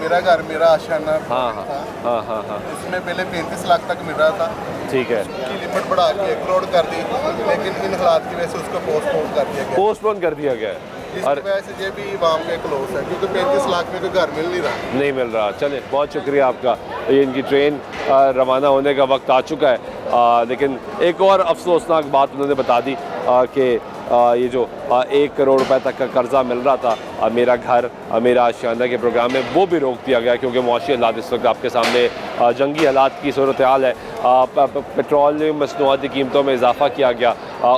मेरा घर मेरा आशियाना। हाँ हाँ हाँ हाँ, उसमें पहले 35 लाख तक मिल रहा था, ठीक है, उसकी लिमिट बढ़ा के 1 करोड़ कर दी, लेकिन इन हालात की वजह से उसको पोस्टपोन कर दिया गया। पोस्टपोन कर दिया गया है, और वजह से ये भी वाम के क्लोज है, क्योंकि 35 लाख में तो घर मिल नहीं रहा। नहीं मिल रहा। चले, बहुत शुक्रिया आपका। ये इनकी ट्रेन रवाना होने का वक्त आ चुका है, लेकिन एक और अफसोसनाक बात उन्होंने बता दी कि ये जो 1 करोड़ रुपए तक का कर्जा मिल रहा था मेरा घर मेरा आशियाना के प्रोग्राम में, वो भी रोक दिया गया क्योंकि मुआशी हालात इस वक्त आपके सामने जंगी हालात की सूरत हाल है। पेट्रोल मसनूआत की कीमतों में इजाफा किया गया,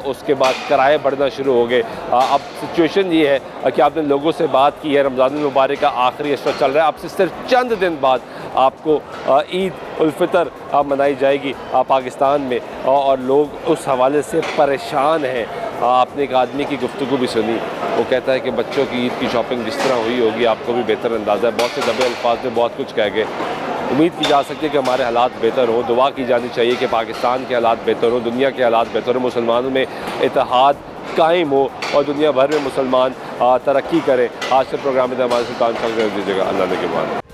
उसके बाद किराए बढ़ना शुरू हो गए। अब सिचुएशन ये है कि आपने लोगों से बात की है, रमज़ान मुबारक का आखिरी अशरा चल रहा है, अब से सिर्फ चंद दिन बाद आपको ईद उल फितर मनाई जाएगी पाकिस्तान में, और लोग उस हवाले से परेशान हैं। आपने एक आदमी की गुफ्तगू भी सुनी, वो कहता है कि बच्चों की ईद की शॉपिंग जिस तरह हुई होगी आपको भी बेहतर अंदाज़ा है। बहुत से दबे अल्फाज में बहुत कुछ कह गए। उम्मीद की जा सकती है कि हमारे हालात बेहतर हो। दुआ की जानी चाहिए कि पाकिस्तान के हालात बेहतर हो, दुनिया के हालात बेहतर हो, मुसलमानों में इत्तेहाद कायम हो और दुनिया भर में मुसलमान तरक्की करें। आज के प्रोग्राम में हमारे सुल्तान शाह दीजिएगा। अल्लाह ने के बाद।